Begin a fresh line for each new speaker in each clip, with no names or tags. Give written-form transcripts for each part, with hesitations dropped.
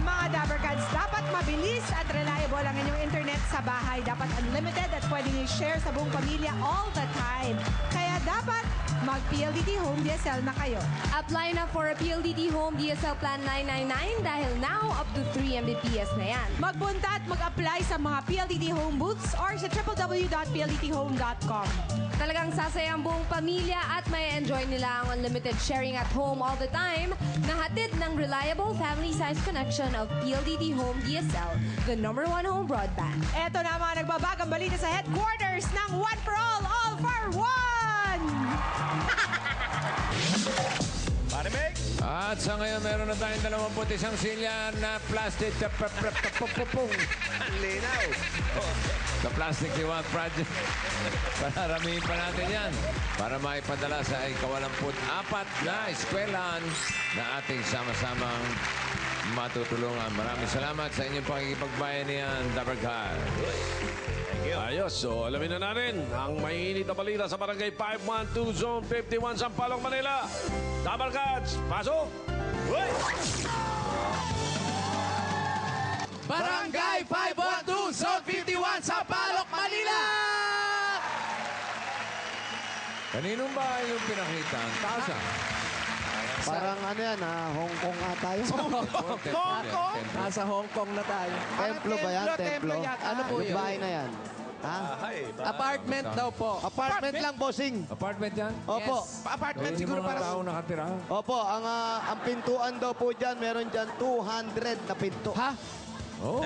Mga Dabbercats, dapat mabilis at reliable ang inyong internet sa bahay. Dapat unlimited at pwedeng i-share sa buong pamilya all the time. Kaya dapat mag-PLDT Home DSL na kayo.
Apply na for a PLDT Home DSL Plan 999 dahil now up to 3 Mbps na yan.
Magpunta at mag-apply sa mga PLDT Home booths or sa www.pldthome.com.
Talagang sasaya ang buong pamilya at may enjoy nila ang unlimited sharing at home all the time na hatid ng reliable family-size connection of PLDT Home DSL, the #1 home broadband.
Eto na mga nagbabagang balita sa headquarters ng One for All for One!
Marimig!
At sa ngayon, meron na tayong 21 silya na plastic.
Linaw!
Sa Plastic Liwag Project. Pararamihin pa natin yan para maipadala sa ika-24 na eskwelahan na ating sama-samang matutulungan. Maraming salamat sa inyong pakikipagbayanihan, Dabbercats.
Ayos, so alamin na natin ang mainit na balita sa Barangay 512 Zone 51 Sampaloc, Manila. Dabbercats, pasok! Uy!
Barangay 512, Zone 51, Sampaloc, Manila!
Kaninong bahay yung pinakita? Ang taas ah.
Parang ano yan, Hong Kong ata yun.
Hong Kong? Nasa Hong Kong na tayo.
Templo ba yan? Templo?
Ano po yun?
Bahay na yan. Ha?
Apartment daw po.
Apartment lang, bossing.
Apartment yan?
Opo.
Yes. Apartment
Yung
siguro
mga
para...
tao nakatira.
Opo, ang pintuan daw po dyan, meron dyan 200 na pinto.
Ha?
Oh.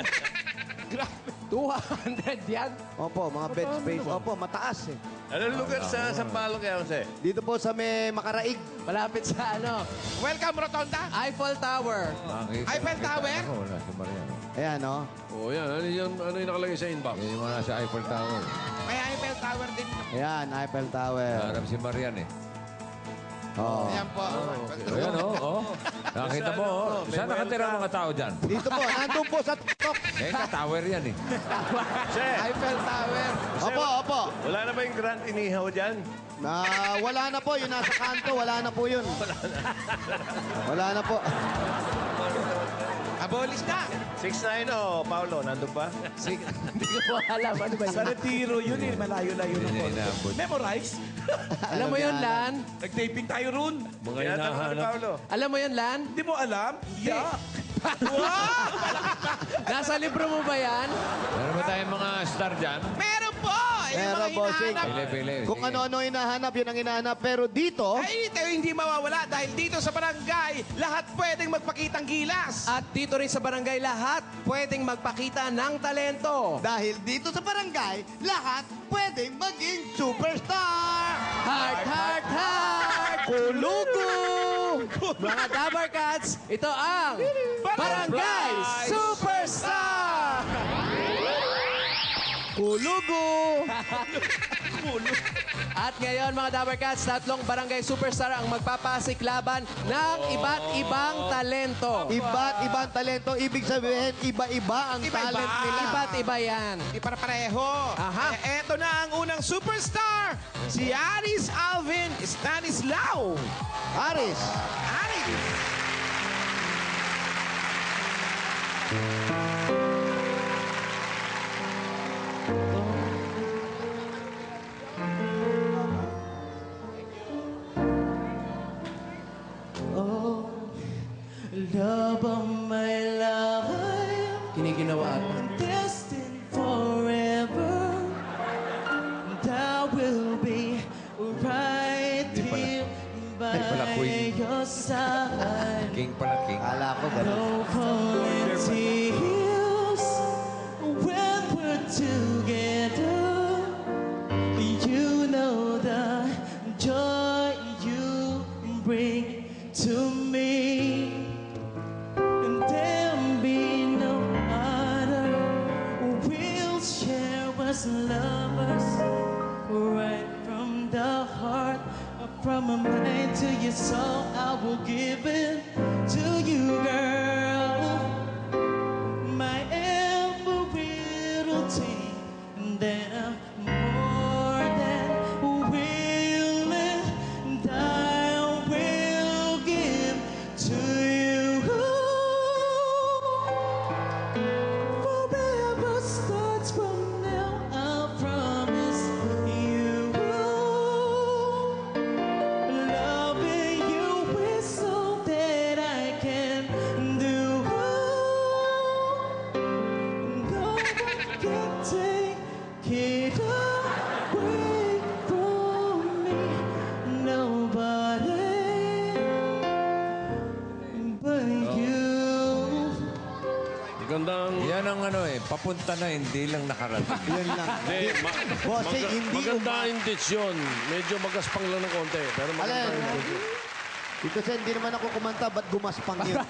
Grabe. 200 yan?
Opo, mga bed space. Opo, mataas eh.
Anong lugar sa Sampaloc yan, Jose?
Dito po sa may Makaraig.
Malapit sa ano?
Welcome, Rotonda.
Eiffel Tower.
Eiffel Tower?
Ako, wala si Mariano.
Ayan, no?
Oh, yan. Ano yung nakalagay sa inbox?
Yan yung mga nasa Eiffel Tower.
May Eiffel Tower din.
Ayan, Eiffel Tower.
Harap si Marian eh.
Oh.
Ayan po.
Ayan, oh. Nakita mo, oh. Saan nakatira ang mga tao dyan?
Dito po, nandun po sa TikTok.
Eh, ka-tower yan eh.
Jose,
Eiffel Tower.
Opo, opo.
wala na ba yung Grand Inihaw dyan?
Wala na po, yung nasa kanto, wala na po yun. Wala na po.
Abolis na.
6'9" Paolo, nandun ba?
Hindi ko po alam. Ano ba yun?
Sa retiro yun eh. Malayo-layo na
Hindi
po.
na inaabot.
Memorize?
Alam mo yun, Lan?
Nag-taping tayo ron.
Mga hinahanap. Paolo.
Alam mo yun, Lan?
Hindi mo alam? Yeah.
Nasa libro mo ba yan?
Meron ba tayong mga star dyan?
Meron po.
Meron, bossing.
Pili.
Kung ano-ano hinahanap, yun ang hinahanap. Pero dito,
Ay, ito hindi mawawala dahil dito sa barangay, lahat pwedeng magpakitang gilas.
At dito rin sa barangay, lahat pwedeng magpakita ng talento.
dahil dito sa barangay, lahat pwedeng maging superstar!
Heart, heart, heart! Kulugo! Mga Dabbercats, ito ang Barangay Superstar!
Kulugo!
At ngayon, mga Dabbercats, tatlong Barangay Superstar ang magpapasiklaban ng iba't ibang talento.
Iba't ibang talento. Ibig sabihin, iba-iba ang
Iba-iba.
talent nila.
Iba't iba yan.
Di para pareho.
Aha.
Kaya eto na ang unang superstar. Si Aris Alvin Stanislao.
Aris,
Aris.
Love of my life,
Kiniginawa ako.
destined forever. And I will be right here
pala
by
queen.
your side.
King pala, king.
kala ko ganun.
No falling tears when we're together. You know the joy you bring to me. And there'll be no other. We'll share as lovers, right from the heart, from my mind to your soul. I will give it to you, girl. My every little thing that I'm more than willing, and I will give to you.
Magandang...
Yan ang ano eh, papunta na, hindi lang nakarating.
Yun lang. Bossing, hindi
maganda indisyon. Medyo magaspang lang ng konti. Pero maganda
Alin?
indisyon.
Dito sa hindi naman ako kumanta, ba't gumaspang yun?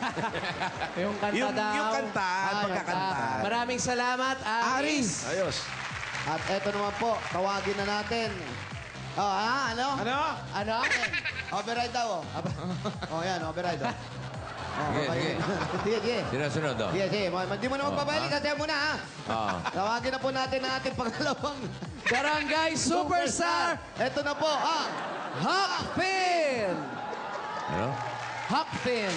Yung kanta daw.
Yung kanta, pagkakanta.
Maraming salamat, Aris.
Ayos.
At eto naman po, tawagin na natin. Oh, ano?
Ano?
Ano?
Override daw, oh. Oh, yan, override, oh. Oh,
Sige,
sige. Sige, sige.
Sino-sunod oh.
Sige, sige. Hindi mo na magpabalik. Kasi muna, ha?
Ah.
Tawagin na po natin ang ating pangalawang
Barangay Superstar,
Eto na po,
Hakfin.
Ano?
Hakfin.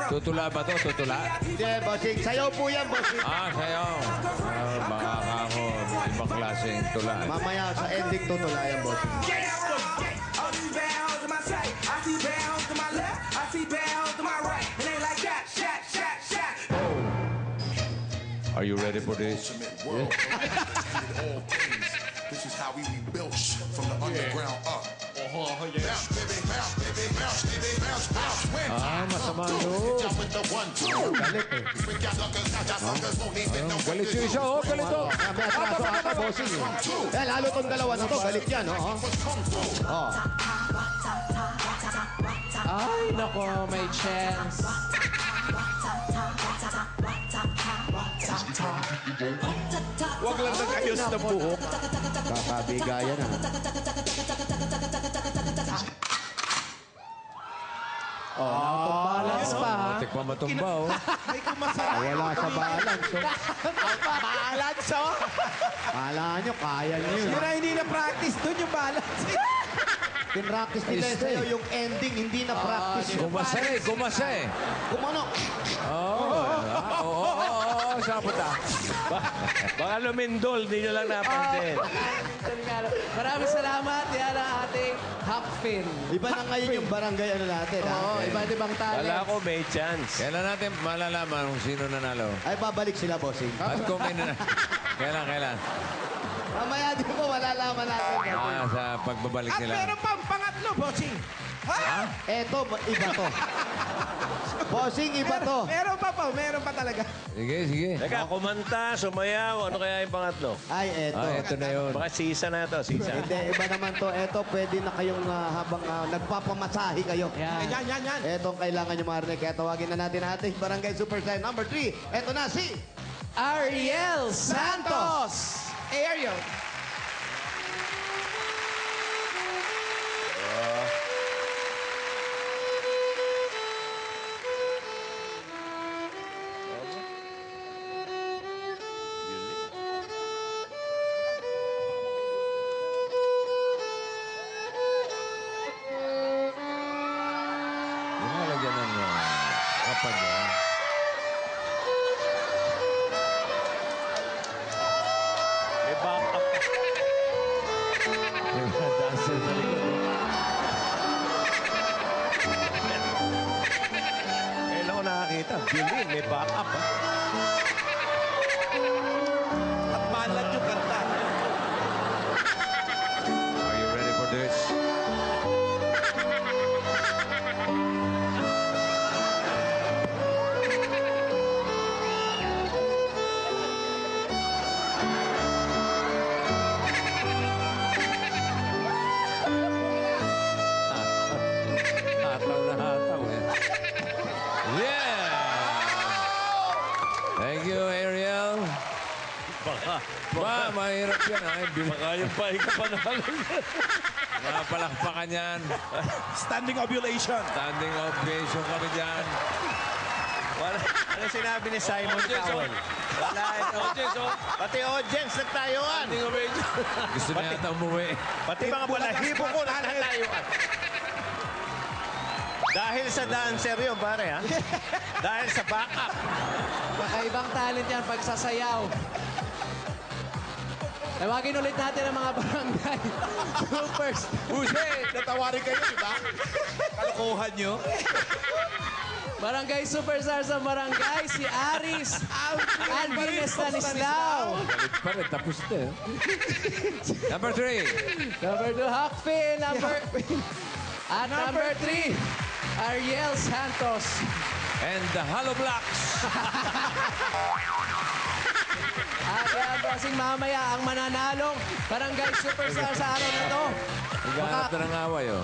Tutula ba to? Tutula?
Hindi, bossing. Sayaw po yan, bossing.
Ah, sayaw. Baka ako, ibang klaseng tula.
Mamaya sa ending tutulayan, bossing.
Are you ready for this?
World. All things. This is how we rebuilt from the underground up. Bounce, baby, bounce, baby, bounce, baby, bounce, bounce. When time
masama
come through,
yun.
hit ya with the 1, 2.
Galit, eh.
We got suckers, now got suckers won't even know what
Galit
to
yung
do.
isa, oh, galit oh.
May atraso ata, bossing. Eh, lalo tong dalawa na to. Galit yan, oh. Oh.
Ay, nako, may chance.
Huwag lang nag-ayos na buhok.
Kakabigayan, ha.
Balance pa, ha?
Matik pa matumba oh.
Ay, kumasarap.
Wala sa balance, oh.
Balance, oh.
Kala nyo, kaya nyo yun.
Yun na hindi na-practice doon yung balance.
Pinractice nila yung sayo, yung ending, hindi na practice.
Gumasa eh, gumasa eh.
Kumano?
Oo, saan punta?
Baka lumindol, di nyo lang napansin.
Maraming salamat. Yan ang ating Hakfin.
Iba na ngayon yung barangay ano natin, ha?
Oo, iba't ibang talent.
Wala ko may chance.
Kailan natin malalaman kung sino nanalo?
Ay, babalik sila, bossing.
At kung may nanalo. Kailan?
Mamaya di po malalaman natin.
Sa pagbabalik
At
nila.
meron pang pangatlo, bossing. Ha?
Eto, iba to. Bossing, iba to.
Meron pa talaga.
Sige.
Teka, kumanta, sumayaw, ano kaya yung pangatlo?
Ay, eto.
Ito na yun.
Baka sisa na to, sisa.
Hindi, iba naman to. Eto, pwede na kayong habang nagpapamasahe kayo.
Yan.
Yan.
Eto ang kailangan nyo marinig. Kaya tawagin na natin ang ating Barangay Superstar number 3. Eto na si...
Ariel Santos.
Ariel.
Yung nalagyan ng kapag
May backup.
yung mga dancer sa likod.
Ngayon ako nakakita. Bilin, may backup.
At malat yung kanta.
Are you ready for this? Hataw eh. Yeah! Thank you, Ariel. Mahirap yan.
Baka yung pahinga ka pa naman.
Mga palakpakan yan.
Standing ovulation.
Standing ovation kami dyan.
Wala. Ano sinabi ni Simon Cowell? Wala ito. Pati audience nagtayuan.
Gusto niya yata umuwi.
Pati mga balahibo ko nagtayuan. Dahil sa dancer yun, pare, ha? Dahil sa backup.
Kakaibang talent yan pagsasayaw. Tawagin ulit natin ang mga barangay superstar.
Natawarin kayo, di ba? Kalokohan nyo.
Barangay Superstar sa barangay, si Aris Alvin Stanislao.
Galit pa rin, tapos na. eh. Number 3.
Number 2, Hakfin. At number 3, Ariel Santos.
And the Hollow Blocks.
At yan, bossing, mamaya ang mananalong Barangay Superstar sa araw na to.
Naghahanap na ng away, oh.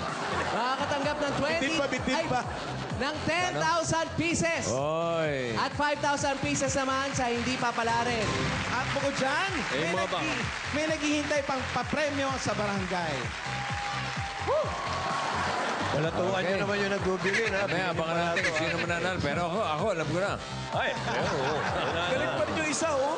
Makakatanggap ng 20...
Bitin pa.
Ng 10,000 pieces.
Oy.
At 5,000 pieces naman sa hindi papalarin.
At bukod dyan,
Eh, mga ba?
may naghihintay pang papremyo sa barangay.
Balatuan nyo naman yung nagbubili, ha?
May abangan natin kung sino mananal. Pero ako, alam ko na.
Ay, oo.
Galit pa rin yung isa, oh.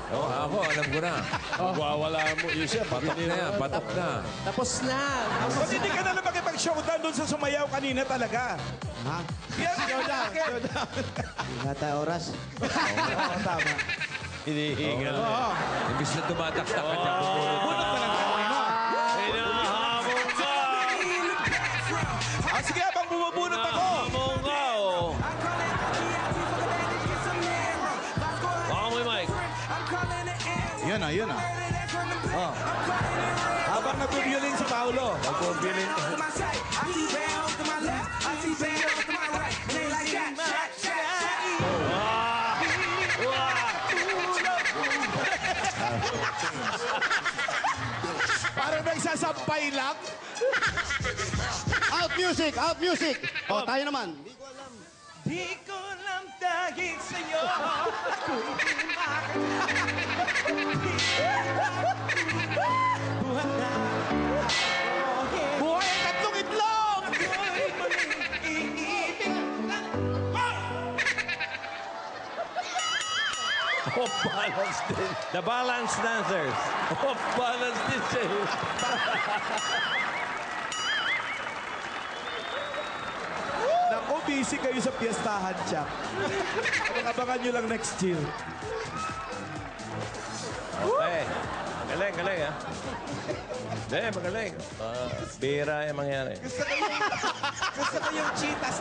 Oo, ako, alam ko na.
Magwawala mo. Yung siya,
Patok na yan, patok na.
Tapos na.
Ba't hindi ka na lang makipag-showdown doon sa sumayaw kanina talaga?
Ha?
Yan, showdown.
Wala tayo oras.
Oo, tama.
Hinihingal.
Oo.
Imbis na tumataktak ka dyan, bubulot ka.
Bunot na lang kanina.
Hinahamon ka!
Ah, sige, abang bumubunot ako.
Hinahamon ka, oh. Baka mo yung mic.
Yan na, yan na. Oh. Habang nagbibilin si Paolo.
Nagbubilin.
Parang nagsasampay lang.
Out music! Out music! O, tayo naman.
Di ko lang dahil sa'yo. Buhay ang tatlong itlog!
Off balance din. The balance dancers.
Off balance din siya. eh.
Naku, busy kayo sa piyestahan, Chuck. Abangan nyo lang next year.
Okay. Galing, galing, ha? Hindi, magaling. Bira yung mangyari.
Gusto ko yung cheetahs.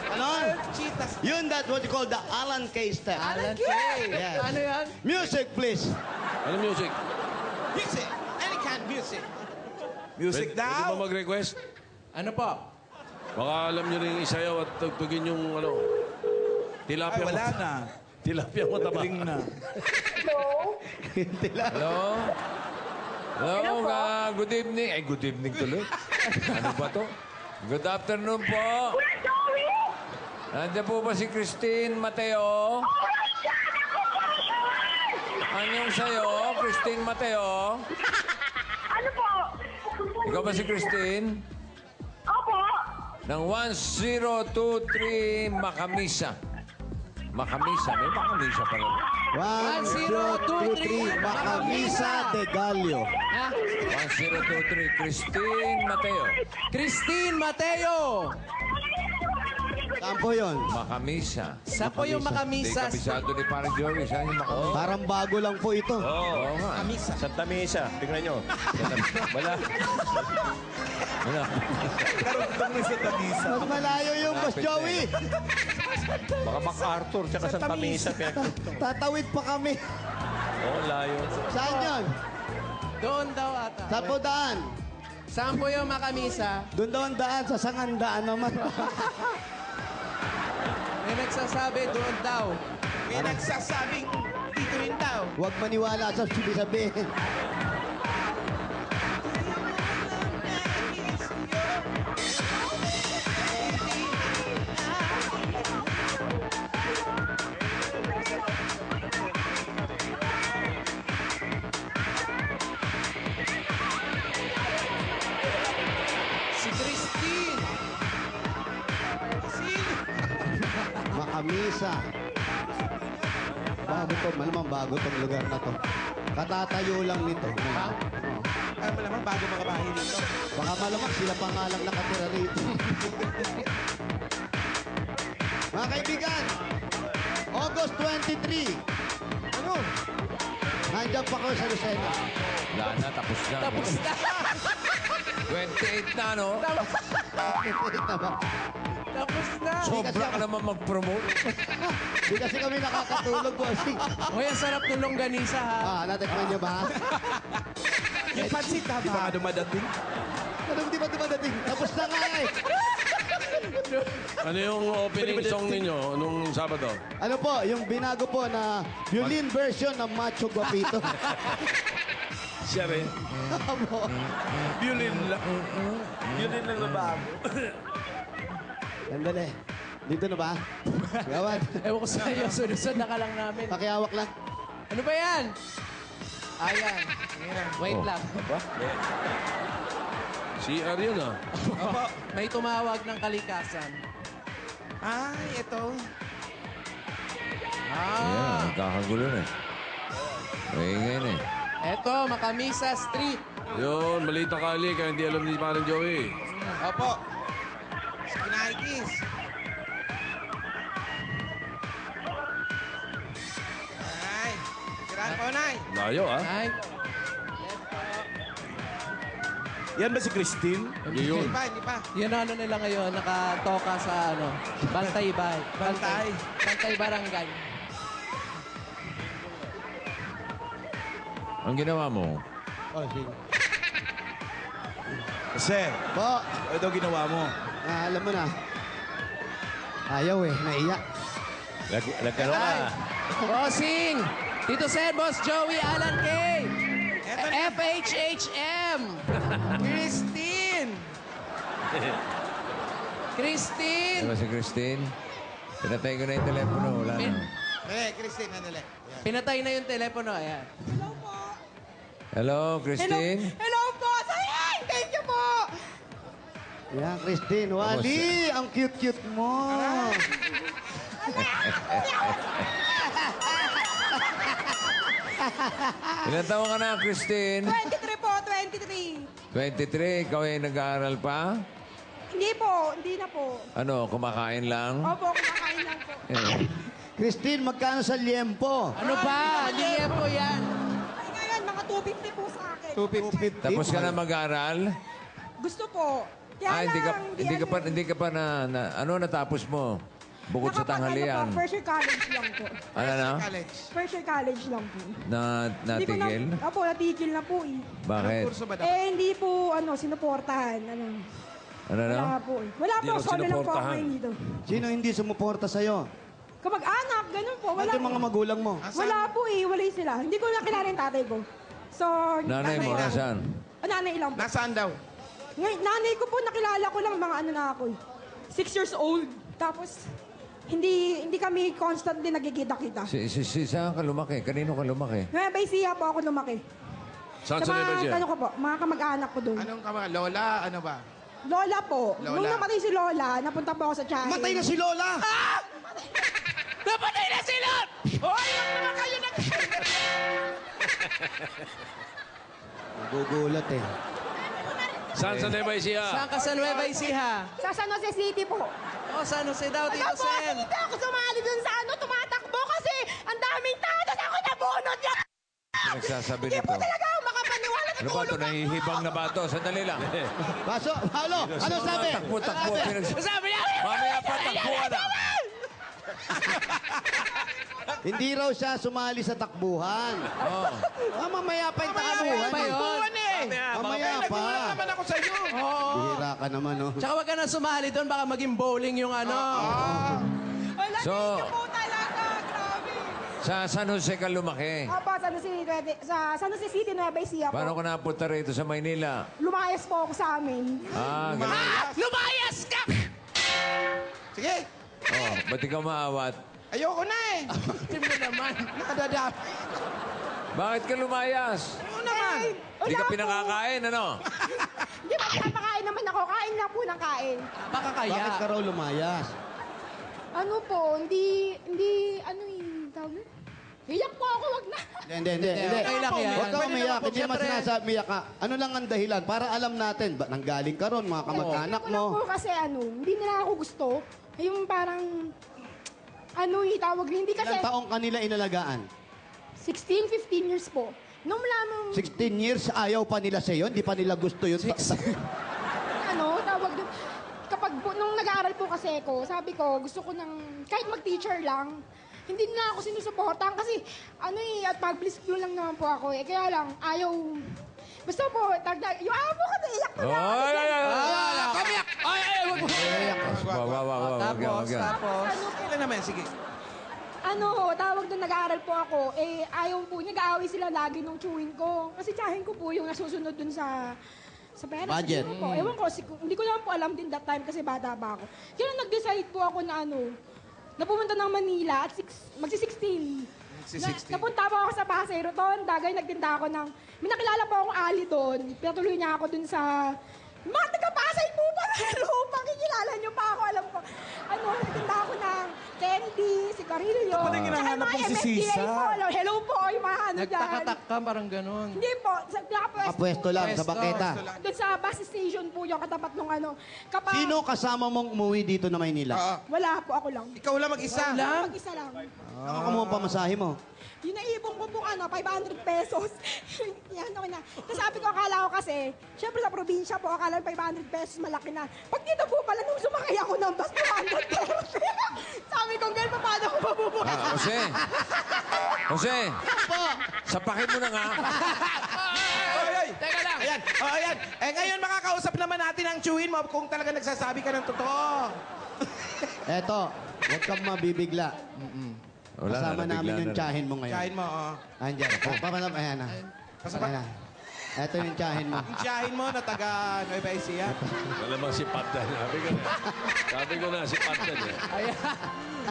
Ano?
Cheetahs.
Yun, that what you call the Alan K step.
Alan K.
Yes.
Ano yan?
Music, please.
Ano music?
Music. Any kind of music. Music
Pwede ba
now.
mag-request?
Ano po?
Baka alam nyo rin isayaw at tugtugin yung ano.
Ay,
Tilapia
wala
mo.
na.
Tilapia mo taba.
Galing na.
Hello? Hello, good evening. Ay, good evening tuloy. Ano ba to? Good afternoon po. Nandiyan po ba si Christine Mateo? Anong sa'yo, Christine Mateo?
Ano po?
Ikaw ba si Christine?
Opo.
Ng 1023 Makamisa. Makamisa. May Makamisa pa rin.
1, 2, 3, Makamisa de Gallo.
1023 Christine Mateo.
Christine Mateo.
Saan po yun?
Makamisa.
Sa po yung
Hindi
Makamisa.
kabisado ni Parang Joey. Saan yung Makamisa?
Parang bago lang po ito.
Oo nga.
Santa Misa. Tingnan nyo. Wala.
Wala.
Karugtong na sa tabisa.
Mas malayo yung Boss Joey.
Baka MacArthur tsaka Santa Misa.
Tatawid pa kami.
Oo, layo.
Saan yun?
Doon daw ata.
Saan po daan?
Saan po yung Makamisa?
Doon daw ang daan, sa sangandaan naman.
May nagsasabi doon daw.
May nagsasabing dito rin daw.
Huwag maniwala sa sabihin.
Si Christine.
Makamisa. Bago to, malamang bago tong lugar na to. Katatayo lang nito.
Ay, malamang bago mga bahay dito.
Baka malamang sila pa nga lang nakatira rito. Mga kaibigan, August 23. Ano? Nandiyan pa ko sa Lucena.
Wala na, tapos na.
Tapos na.
28 na, no?
Nakikita ba?
Tapos na.
Sobra ka naman mag-promote.
Di kasi kami nakakatulog, bossing.
Uy, ang sarap ng longganisa, ha?
Natikman niyo ba?
Yung pansit ha ba? Di ba nga dumadating?
Anong di ba dumadating? Tapos na nga eh.
Ano yung opening song ninyo nung Sabado?
Ano po, yung binago po na violin version ng Macho Guapito.
Siya rin. Violin lang. Violin lang na bago.
Sandali. Dito na ba? Gawad.
Ewan ko sa'yo, sunod-sunod na ka lang namin.
Pakiawak lang.
Ano ba yan? Ayan. Wait lang.
CR yun ah.
May tumawag ng kalikasan.
Ay, ito.
Ayan, kakagulo na. Maingay na eh.
Eto, Makamisa Street.
Yun, maliit na kali kaya hindi alam ni Parang Joey.
Opo. Kinaikis. Ay. Siraan po, Nay.
Layo ah.
Ay,
Yan ba si Christine?
Yun.
Hindi pa, hindi pa.
yun ano nila ngayon, nakatoka sa ano, Bantay Bay.
Bantay.
Bantay Barangay.
Ang ginawa mo?
Oh, sige.
Kasi,
Po,
ano daw ginawa mo?
alam mo na. Ayaw eh, naiyak.
Nagkaroon ka.
Bossing! Tito Sen, Boss Joey, Alan K. FHHM.
Christine!
Christine!
Diba si Christine? Pinatay ko na yung telepono. Wala na.
Christine, andali.
Pinatay na yung telepono. Ayan.
Hello, Christine?
Hello po! Sayang! Thank you po!
Yan, Christine. Wali, ang cute-cute mo.
Ilan taon ka na, Christine?
23 po, 23.
23. Ikaw ay nag-aaral pa?
Hindi po, hindi na po.
Ano, kumakain lang?
Opo, kumakain lang po.
Christine, magkano sa liempo?
Ano ba? Liye po yan.
Ay, ngayon, mga 250 po sa akin.
250.
Tapos ka na mag-aaral?
Gusto po. Kaya
Hindi ka pa ano natapos mo? Bukod sa tanghalian.
First year college lang po.
Ano na?
College.
First year college lang po. Hindi ko
Natigil?
Opo, natigil na po eh.
Bakit?
Kurso ba daw?
Hindi po, sinuportahan.
Ano na?
Wala po eh. Wala po,
raw
solo lang po ako
sinuportahan.
ngayon dito.
Sino hindi sumuporta sa'yo?
Kamag-anak, ganun po.
Ba't
Wala
yung mga magulang mo?
Wala po eh, walay sila. Hindi ko nakilala yung tatay ko. So,
Nanay mo,
lang.
nasaan?
Nanay lang po.
Nasaan daw?
Nanay ko po, nakilala ko lang mga ano na ako eh. 6 years old. Tapos, hindi kami constantly nagkikita-kita.
Saan ka lumaki? Kanino ka lumaki?
Nueva Ecija po ako lumaki.
Saan sa Nueva Ecija?
Ano ko po, mga kamag-anak ko doon.
Anong kamang Lola? Ano ba?
Lola po.
Lola.
Nung namatay si Lola, napunta po ako sa Chahin.
Matay na si Lola!
Napatay na sila!
Hoy! Huwag naman kayo nag...
Gugulat eh.
Saan sa Nueva Ecija?
Saan ka sa Nueva Ecija?
Sa San Jose City po.
O, San Jose daw, Tito
Wala po, kasi
Sen.
hindi ako sumali dun sa tumatakbo kasi ang daming tao doon ako nabunod niya.
Nagsasabi
Hindi
nito.
po talaga ako makapaniwala na
Ano ba ito? Nahihibang na ba ito? Sandali lang.
Baso, Paolo, ano sabi?
Takbo-takbo.
Sabi niya!
Mamaya pa, takbuhan na.
Hindi raw siya sumali sa takbuhan.
Oh.
Mamaya pa yung takbuhan.
pa yun.
Buwan eh!
Mamaya pa.
Nagulat naman ako sa iyo.
Bihira ka naman, oh.
Tsaka wag ka na sumali doon, baka maging bowling yung ano.
Wala,
So-
thank you po talaga. Grabe.
Sa San Jose ka lumaki.
Opo, sa San Jose City, Nueva Ecija po.
Paano ka napunta rito sa Maynila?
Lumayas po ako sa amin.
Ganun.
Lumayas ka!
Sige.
Oh, ba't ikaw maawat?
Ayoko na eh.
Tim mo naman.
Nakadadap.
Bakit ka lumayas?
Ano naman?
Hindi ka pinakakain, ano?
Hindi ba pinapakain naman ako? Kain lang po ng kain.
Baka kaya.
Bakit ka raw lumayas?
Ano po, hindi, tawag yun? Iyak po ako, wag na.
Hindi.
Okay lang yan.
Huwag ka umiyak. Hindi naman
Siyempre.
sinasabi umiyak ka. Ano lang ang dahilan? Para alam natin, ba, nanggaling ka ron, mga kamag-anak
Wala po
mo.
kasi hindi nila ako gusto. Yung parang, tawag nila, hindi kasi
Ilang taong kanila inalagaan?
16, 15 years po. Nung lamang,
16 years, ayaw pa nila sa'yo? Hindi pa nila gusto yun?
tawag doon, kapag nung
nag-aaral po kasi ako, sabi ko, gusto ko ng, kahit mag-teacher lang, hindi na ako sinusuportahan kasi, at mag-bliss blue lang naman po ako eh. Kaya lang, ayaw, basta po, yung amo ko, naiyak ko na.
Kamiyak! Wag mo!
Wag yan.
Tapos, kailan naman? Sige.
Tawag doon, nag-aaral po ako, ayaw po, nag-aaway sila lagi nung chewing ko. Kasi tsahin ko po yung nasusunod dun sa pera.
Budget.
Siguro po. Ewan ko, hindi ko naman po alam din that time kasi bata pa ako. Kaya nag-decide po ako na na pumunta ng Manila at magsi-16. Napunta po ako sa Pasay Rotonda, nagtinda ako may nakilala po akong ali doon. Pinatuloy niya ako doon sa, mga taga-Pasay po pa, hello, pakikilala niyo pa ako, alam ko. Nagtinda ako ng candy, sigarilyo.
Ano yung hinahanap mong si Sisa?
Hello po, yung mga dyan.
Nagtakatak ka, parang ganun.
Hindi po,
Kapwesto lang sa baketa.
doon sa bus station po yung katapat nung Kapag,
Sino kasama mong umuwi dito na Maynila?
Wala po, ako lang.
Ikaw lang mag-isa.
Mag-isa lang.
Ako kumuha pa masahe mo.
Yung naibong ko po 500 pesos. Yan, okay na. Tapos sabi ko, akala ko kasi, syempre sa probinsya po, akala ko 500 pesos malaki na. Pag dito po pala, nung sumakay ako ng bus, 200 pesos. Sabi ko, girl, paano ko mabubuhay?
Jose, sapakin mo na nga.
Teka lang. Ayan. Ngayon makakausap naman natin ang chewin mo kung talaga nagsasabi ka ng totoo.
Eto, huwag kang mabibigla.
Wala na,
Kasama
nabigla
namin yung
na rin.
tsahin mo ngayon.
Tsahin mo,
Andiyan. Ayan na. Ayan na. Eto yung tsahin mo.
Yung tsahin mo na taga Nueva Ecija.
Malamang si Patan. Sabi ko na si Patan.
Ayan,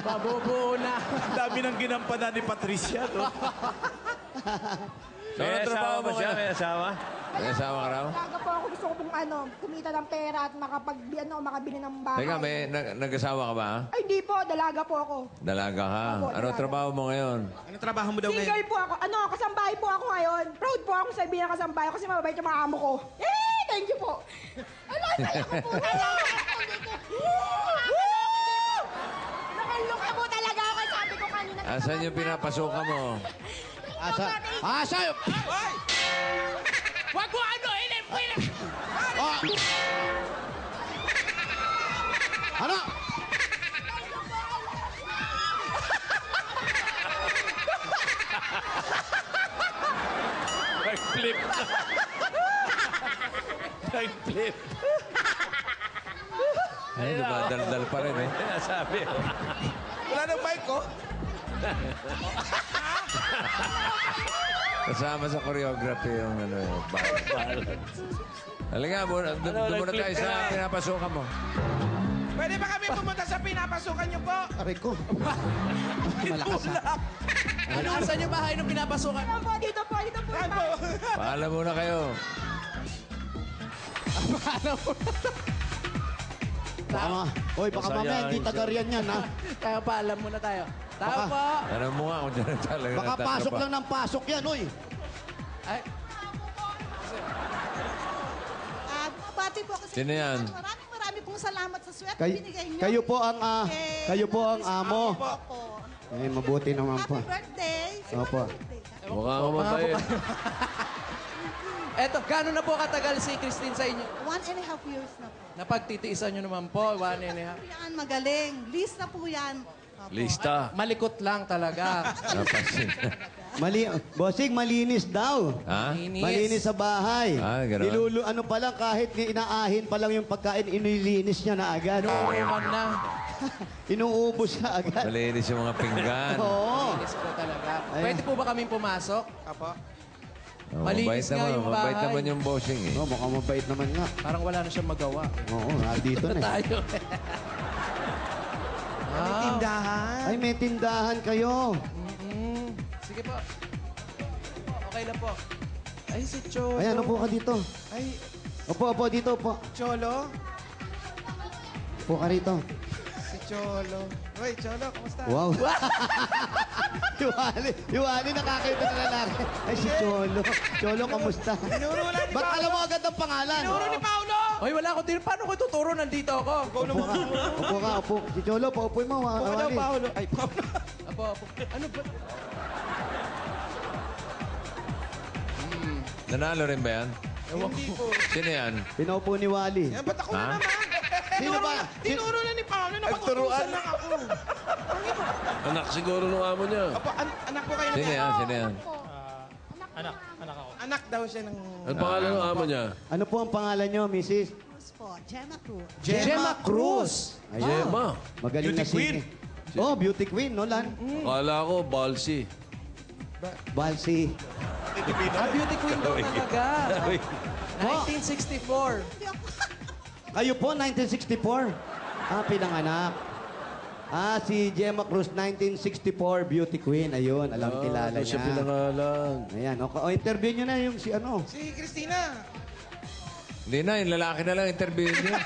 mabubuo na.
Ang dami ng ginampanan ni Patricia, to.
May asawa ba siya? May asawa?
May asawa ka raw?
Talaga po ako gusto ko pong kumita ng pera at makabili ng bahay.
Teka, may nag-asawa ka ba?
Ay, hindi po. Dalaga po ako.
Dalaga ka.
Opo,
Ano
dalaga.
trabaho mo ngayon?
Ano trabaho mo daw ngayon?
Single po ako. Kasambahay po ako ngayon. Proud po akong sabihin na kasambahay kasi mababait yung mga amo ko. Thank you po. Saya ko po talaga. Nakaloka po talaga ako. Sabi ko kanina.
Asan yung pinapasukan mo?
Asa?
Hoy!
Wag mo
Ano?
Nag-flip. Nag-flip.
Ay, dumadaldal pa rin eh.
Sabi.
Wala nang mic ko.
Kasama sa choreography yung balance. Halika, doon muna tayo sa pinapasukan mo.
Pwede ba kami pumunta sa pinapasukan niyo po?
Aray ko. Malakas ha.
Asan yung bahay nung pinapasukan?
Dito po, dito po.
Saan po?
Paalam muna kayo.
Baka mamaya hindi taga-riyan yan ha.
Tayo paalam muna tayo. Tao
Baka-
po.
Ano mo nga kung dyan talaga
Baka pasok lang ng pasok yan, oy.
Ay,
Bati po kasi
Sino yan?
Maraming pong salamat sa swerte
Kay,
binigay niyo.
kayo po ang kayo po ang amo.
Opo.
Eh, mabuti naman po.
Happy birthday.
Opo.
Mukhang mamatay.
eto, gano'n na po katagal si Christine sa inyo?
1.5 years na po.
Napagtitiisan nyo naman po, 1.5.
Yan, magaling. Lista po yan. Opo.
Lista.
Malikot lang talaga.
Napasin.
Bossing, malinis daw.
Ha?
Malinis sa bahay.
Ah, ganun.
Ano pa lang, kahit inaahin pa lang yung pagkain, inilinis niya na agad.
Inuman na.
Inuubos siya agad.
Malinis yung mga pinggan.
Oo.
Malinis po talaga.
Ayan.
Pwede po ba kaming pumasok?
Apo.
Oh,
Malinis
mabait
nga
naman,
yung
mabait
bahay.
naman yung bossing eh.
Oh, mukhang mabait naman nga.
Parang wala na siyang magawa.
Oo, dito na.
Tayo.
May tindahan.
Ay, may tindahan kayo.
Sige po. Okay lang po. Ay, si Cholo.
Ayan, upo ka dito.
Ay,
Upo, dito, upo.
Cholo.
Upo ka rito.
Si Cholo. Uy, Cholo, kumusta?
Wow. Yuwali, nakakita na lalaki. Ay, si Cholo. Cholo, kamusta?
Tinuro lang ni
Ba't
Paolo.
alam mo agad ang pangalan?
Tinuro ni Paolo.
Oy, wala ko din. Paano ko tuturo? Nandito ako.
Upo ka, upo. Si Cholo, paupuin mo.
Upo ka daw,
Yuwali.
Paolo. Ay, Paolo.
Apo. Ano ba?
Nanalo rin ba yan?
Hindi po.
Sino yan?
Pinaupo ni Wally.
Yan, ba't ako na
Ha?
naman?
Sino ba?
Tinuro na ni Paolo, napatutusan lang ako.
Anak siguro nung amo niya.
Apo, anak po kayo.
Sino yan? Sino yan?
Anak daw siya ng...
Ano pangalan ng amo niya?
Ano po ang pangalan nyo, Mrs.?
Cruz po, Gemma Cruz.
Gemma Cruz.
Gemma.
Magaling
Beauty
na
queen.
singing. Oh, beauty queen, no, Lan?
Kala ko, Balsi.
Balsi.
Beauty queen daw talaga. 1964.
Kayo po, 1964. Pinanganak. Si Gemma Cruz, 1964, beauty queen. Ayun, kilala
Doon siya
niya.
pinangalan.
Ayan, interview nyo na yung si ano.
Si Christina.
Hindi na, yung lalaki na lang interview niyo.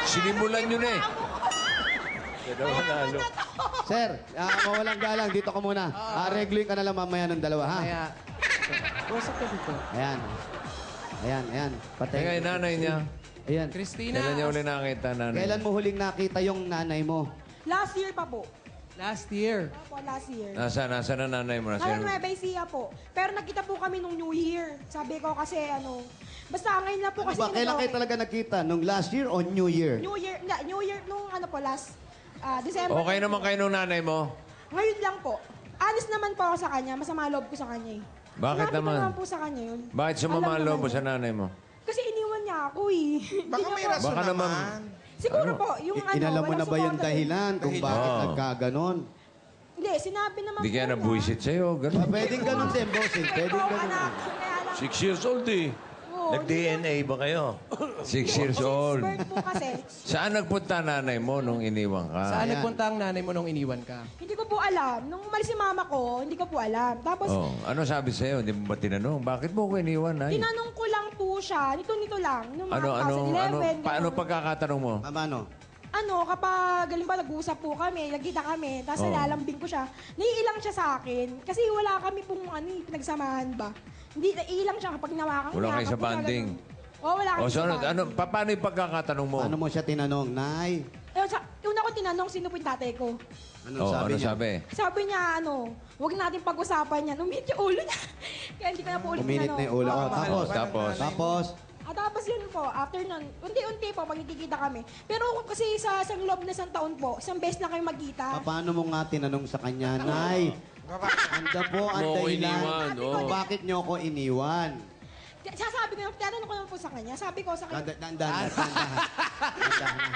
Sinimulan niyo na eh.
Sir, mawalang galang. Dito ka muna. Regluin ka na lang mamaya ng dalawa, ha?
Kaya, usap ka dito.
Ayan. Ayan.
Teka, yung nanay niya.
Ayan.
Christina.
Kailan niya uli nakita nanay?
Kailan mo huling nakita yung nanay mo?
Last year pa po.
Last year.
Opo, last year.
Nasa na nanay mo?
Nasa Nueva Ecija po. Pero nakita po kami nung New Year. Sabi ko kasi basta ngayon na po kasi.
Kailan kayo talaga nakita? Nung last year o New Year?
New Year nung last December.
Okay naman kayo nung nanay mo?
Ngayon lang po. Honest naman po ako sa kanya. Masama loob ko sa kanya eh.
Bakit
Sinabi ko
naman?
naman po sa kanya yun.
Bakit sumama
Alam
loob mo
naman
sa
niya.
nanay mo?
Kasi iniwan niya ako eh.
Baka may rason
Baka naman.
Siguro po, yung
Inalam mo
walang
na ba yung
suporta eh.
dahilan kung bakit
Oo.
nagkaganon?
Hindi, sinabi naman
Hindi kaya
po
nabuisit sa'yo. Ganun.
Pwedeng ganon din, bossing. Pwedeng ganon.
anak. Kaya lang,
6 years old eh.
Nag-DNA ba kayo?
6 years old.
birth po kasi.
Saan nagpunta nanay mo nung iniwan ka?
Saan
Ayan.
nagpunta ang nanay mo nung iniwan ka?
Hindi ko po alam. Nung umalis si mama ko, hindi ko po alam. Tapos,
Oh, ano sabi sa'yo? Hindi mo ba tinanong? Bakit mo ko iniwan, ay?
tinanong ko lang po siya. Nito lang. Nung mga 2011.
Paano
ganun.
pagkakatanong mo?
Ano?
Kapag halimbawa nag-uusap po kami, nagkita kami, tapos
Oo.
nalalambing ko siya, naiilang siya sa akin. Kasi wala kami pong pinagsamahan ba. Hindi, naiilang siya kapag nawakan
Wala
niya.
kayo sa
kapag
banding?
wala kami
O, so,
sa banding.
paano yung pagkakatanong mo?
Paano mo siya tinanong? Nay,
Una ko tinanong sino po yung tatay ko.
anong
Oh,
sabi
ano
niya?
sabi?
Sabi niya, huwag natin pag-usapan yan. Umit yung ulo niya. Kaya hindi ko na po ulit
Uminit na yung ulo ko.
Oo.
Tapos,
Tapos yun po, after nun, unti-unti po, pag nagkikita kami. Pero kasi sa isang loob na isang taon po, isang beses na kayo magkita.
paano mo nga tinanong sa kanya, Nay, anda po ang
Mo ko
dahilan
iniwan, oo.
kung bakit niyo ako iniwan.
Sabi ko, tinanong ko naman po sa kanya. Sabi ko sa kanya,
Dandahan.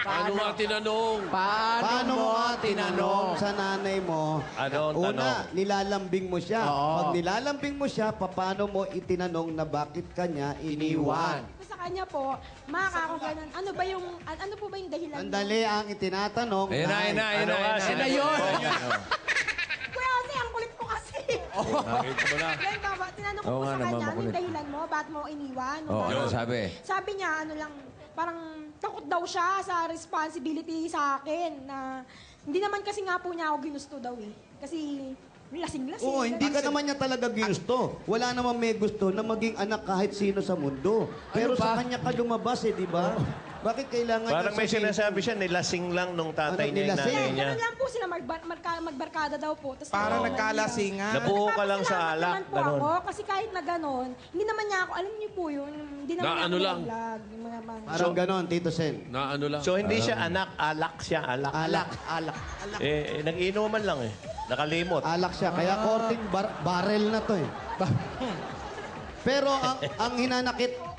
Ano nga tinanong?
Paano mo nga tinanong sa nanay mo?
Ano ang
Una,
tanong?
nilalambing mo siya. Pag nilalambing mo siya, paano mo itinanong na bakit kanya iniwan?
sabi ko sa kanya po, ako ganun. Ano po ba yung dahilan?
Sandali ang itinatanong.
Ayun na, ayun na, ayun na.
Ano nga,
ayun na.
Ayun.
Kuya, kasi ang kulit ko kasi.
Nakita mo na.
Yan ba? Tinanong ko
Oo
po
nga
sa
naman,
kanya, ano
makulit.
yung dahilan mo? Ba't mo iniwan?
Oh, ano sabi?
Sabi niya, parang takot daw siya sa responsibility sa akin na hindi naman kasi nga po niya ako ginusto daw eh. Kasi lasing-lasing.
Oo, hindi ka naman niya talaga ginusto. Wala naman may gusto na maging anak kahit sino sa mundo. Pero sa kanya ka lumabas di ba? Bakit kailangan
Parang may
sabihin-
sinasabi siya, nilasing lang nung tatay
Ano,
niya, yung
nilasing?
nanay niya.
Ganun lang po sila magbarkada daw po. Tas
Parang
naman
nagkalasingan.
Nabuo ka lang sa
Nagpapasalamat
alak,
naman po
ganun.
ako, kasi kahit na ganon, hindi naman niya ako, alam niyo po yun, hindi naman
Na
niya
ano
ako
lang?
vlog, yung mga
Parang ganon, Tito Sen.
Na ano lang?
So, hindi siya anak, alak siya, alak.
Alak.
Nag-inuman lang eh. Nakalimot.
Alak siya. Kaya korting barrel na to eh. Pero ang hinanakit...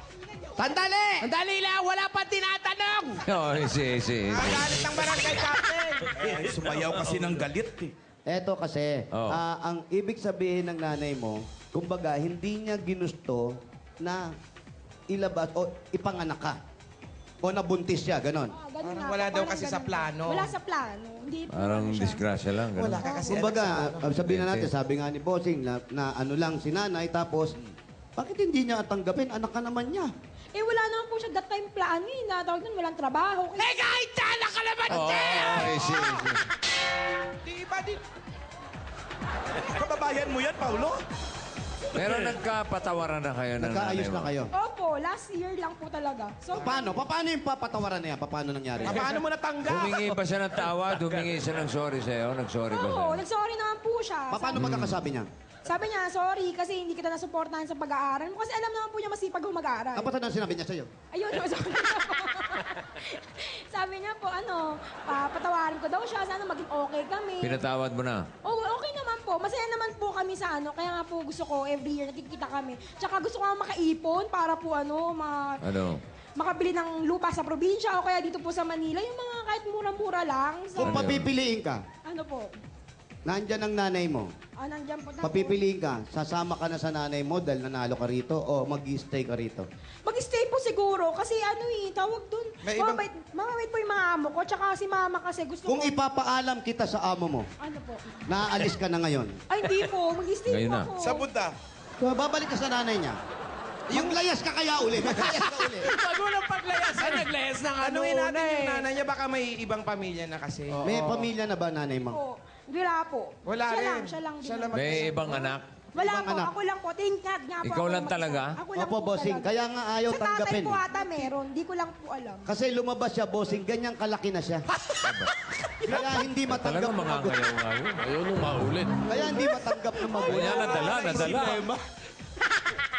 Sandali!
Sandali lang, wala pa tinatanong!
Oh, easy.
Galit ng barangay captain.
Sumayaw kasi ng galit eh.
Eto kasi,
Oh.
ang ibig sabihin ng nanay mo, kumbaga, hindi niya ginusto na ilabas o ipanganak ka. O nabuntis siya, ganon.
ganun
Parang
nga
wala
po,
daw
parang
kasi sa
ganun.
plano.
Wala sa plano. Hindi po
Parang
ano siya.
disgrasya lang. ganun.
Wala ka kasi
Kumbaga,
anak sa
sabihin na natin, sabi nga ni Bossing, na ano lang si nanay, tapos, bakit hindi niya tanggapin? Anak ka naman niya.
Eh wala naman po siya that time plano eh. Natawag nun, walang trabaho.
Eh, kahit sana ka naman!
Oh, easy.
Di ba din?
Kababayan mo yan, Paulo?
Pero nagkapatawaran na kayo ng
Nagkaayos
nanay
na
mo.
kayo.
Opo, last year lang po talaga. So,
Paano yung papatawaran na yan? Paano nangyari?
Paano mo natanggap?
Humingi ba siya ng tawad? Humingi siya ng sorry sa'yo? Nag-sorry ba
oo,
sa'yo?
nag-sorry naman po siya.
Paano magkakasabi niya?
Sabi niya, sorry kasi hindi kita nasuportahan sa pag-aaral mo. Kasi alam naman po niya masipag ako mag-aaral.
Kapatan ang sinabi niya sa'yo.
Ayun, sorry na po. Sabi niya po, patawarin ko daw siya, sana maging okay kami.
Pinatawad mo na.
Oh, okay naman po. Masaya naman po kami sa kaya nga po gusto ko every year nakikita kami. Tsaka gusto ko nga makaipon para po
Ano?
makabili ng lupa sa probinsya o kaya dito po sa Manila. Yung mga kahit mura-mura lang.
Kung papipiliin ka,
Ano po?
nandyan ang nanay mo.
Nandiyan po.
Papipiliin ka, sasama ka na sa nanay mo dahil nanalo ka rito o mag-stay ka rito?
Mag-stay po siguro kasi tawag dun.
May ibang-
Mamabait po yung mga amo ko. Tsaka si mama kasi gusto
Kung
ko.
ipapaalam kita sa amo mo,
Ano po?
naaalis ka na ngayon.
Ay, hindi po. Mag-stay
Ngayon
po
na.
ako.
Sa punta.
Babalik ka sa nanay niya. Maglayas ka kaya uli. Maglayas ka uli.
Pag walang paglayas, naglayas ng
Tanungin natin yung nanay niya, baka may ibang pamilya na kasi.
May pamilya na ba nanay mo?
Po. Wala po.
Wala rin.
Siya lang din.
Siya lang
naman.
May ibang anak.
Wala
ibang
po.
anak.
Ako lang po. Tingkat nga po.
Ikaw
ako
lang
mag-isa.
talaga?
Ako lang
Opo,
po
bossing.
talaga.
Kaya nga ayaw
Sa tatay
tanggapin.
po ata meron. Di ko lang po alam.
Kasi lumabas siya, bossing, ganyang kalaki na siya. Kaya hindi
Talaga
matanggap ng
mga
magulang.
ngayaw-ngayaw.
Ayaw nung maulit.
Kaya hindi matanggap ng magulang.
Kaya nadala.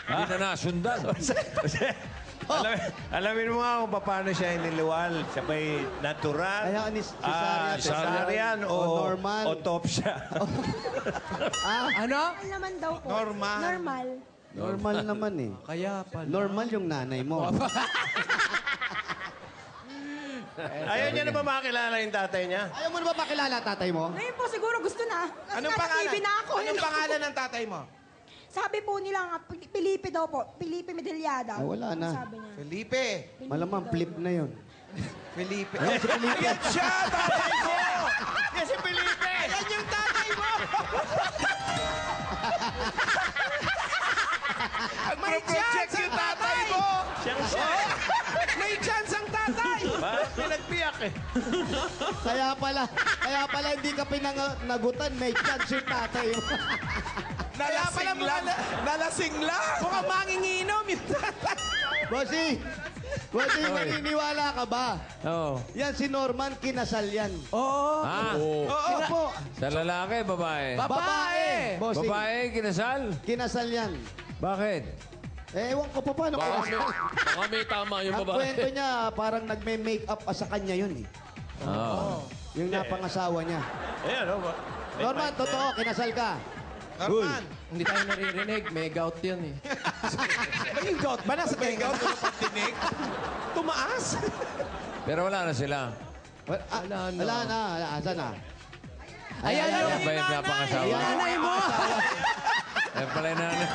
Hindi na nasundan.
Alamin mo nga kung paano siya iniluwal. Siya ba'y natural?
Kaya ni
cesarean o
normal.
autopsya?
Ano?
Normal naman daw po.
Normal.
Normal.
Normal naman eh.
Kaya pala.
Normal yung nanay mo.
Ayaw niya na ba makilala yung tatay niya?
Ayaw mo na ba makilala tatay mo?
Ngayon po siguro gusto na. Kasi
Anong
nasa
pangalan?
TV na ako.
Anong pangalan ng tatay mo?
Sabi po nila nga, Felipe daw po. Felipe Medellada.
Ay, wala na.
Sabi niya.
Felipe.
Malamang flip na yun.
Felipe.
Ayan si Felipe.
Ayan siya, tatay mo!
Yan si Felipe!
Ayan yung tatay mo! May chance ang tatay mo!
Siyang siya.
May chance ang tatay!
Bakit pinagpiyak eh?
Kaya pala hindi ka pinanagutan, may chance yung tatay mo.
Nalasing lang. Nalasing lang. Mukhang manginginom yung tatay.
Bossy, maniniwala ka ba?
Oo.
Yan si Norman, kinasal yan.
Ha?
Oo po.
Sa lalaki, babae?
Babae! Bossing,
Babae, kinasal?
kinasal yan.
Bakit?
Ewan ko pa paano kinasal.
Baka may tama yung
Ang
babae.
kwento niya, parang nagme-makeup sa kanya yun eh.
Oo.
Yung napangasawa niya.
Ayan, o.
Norman, totoo, kinasal ka.
Norman.
Hindi tayo naririnig. May gout yan eh.
May gout ba? Nasa may gout? Wala pang tinig? Tumaas?
Pero wala na sila.
Wala na. Asan na?
Ayan
Ayan
yung
ba yung napangasawa?
nanay mo!
Ayan pala yung nanay.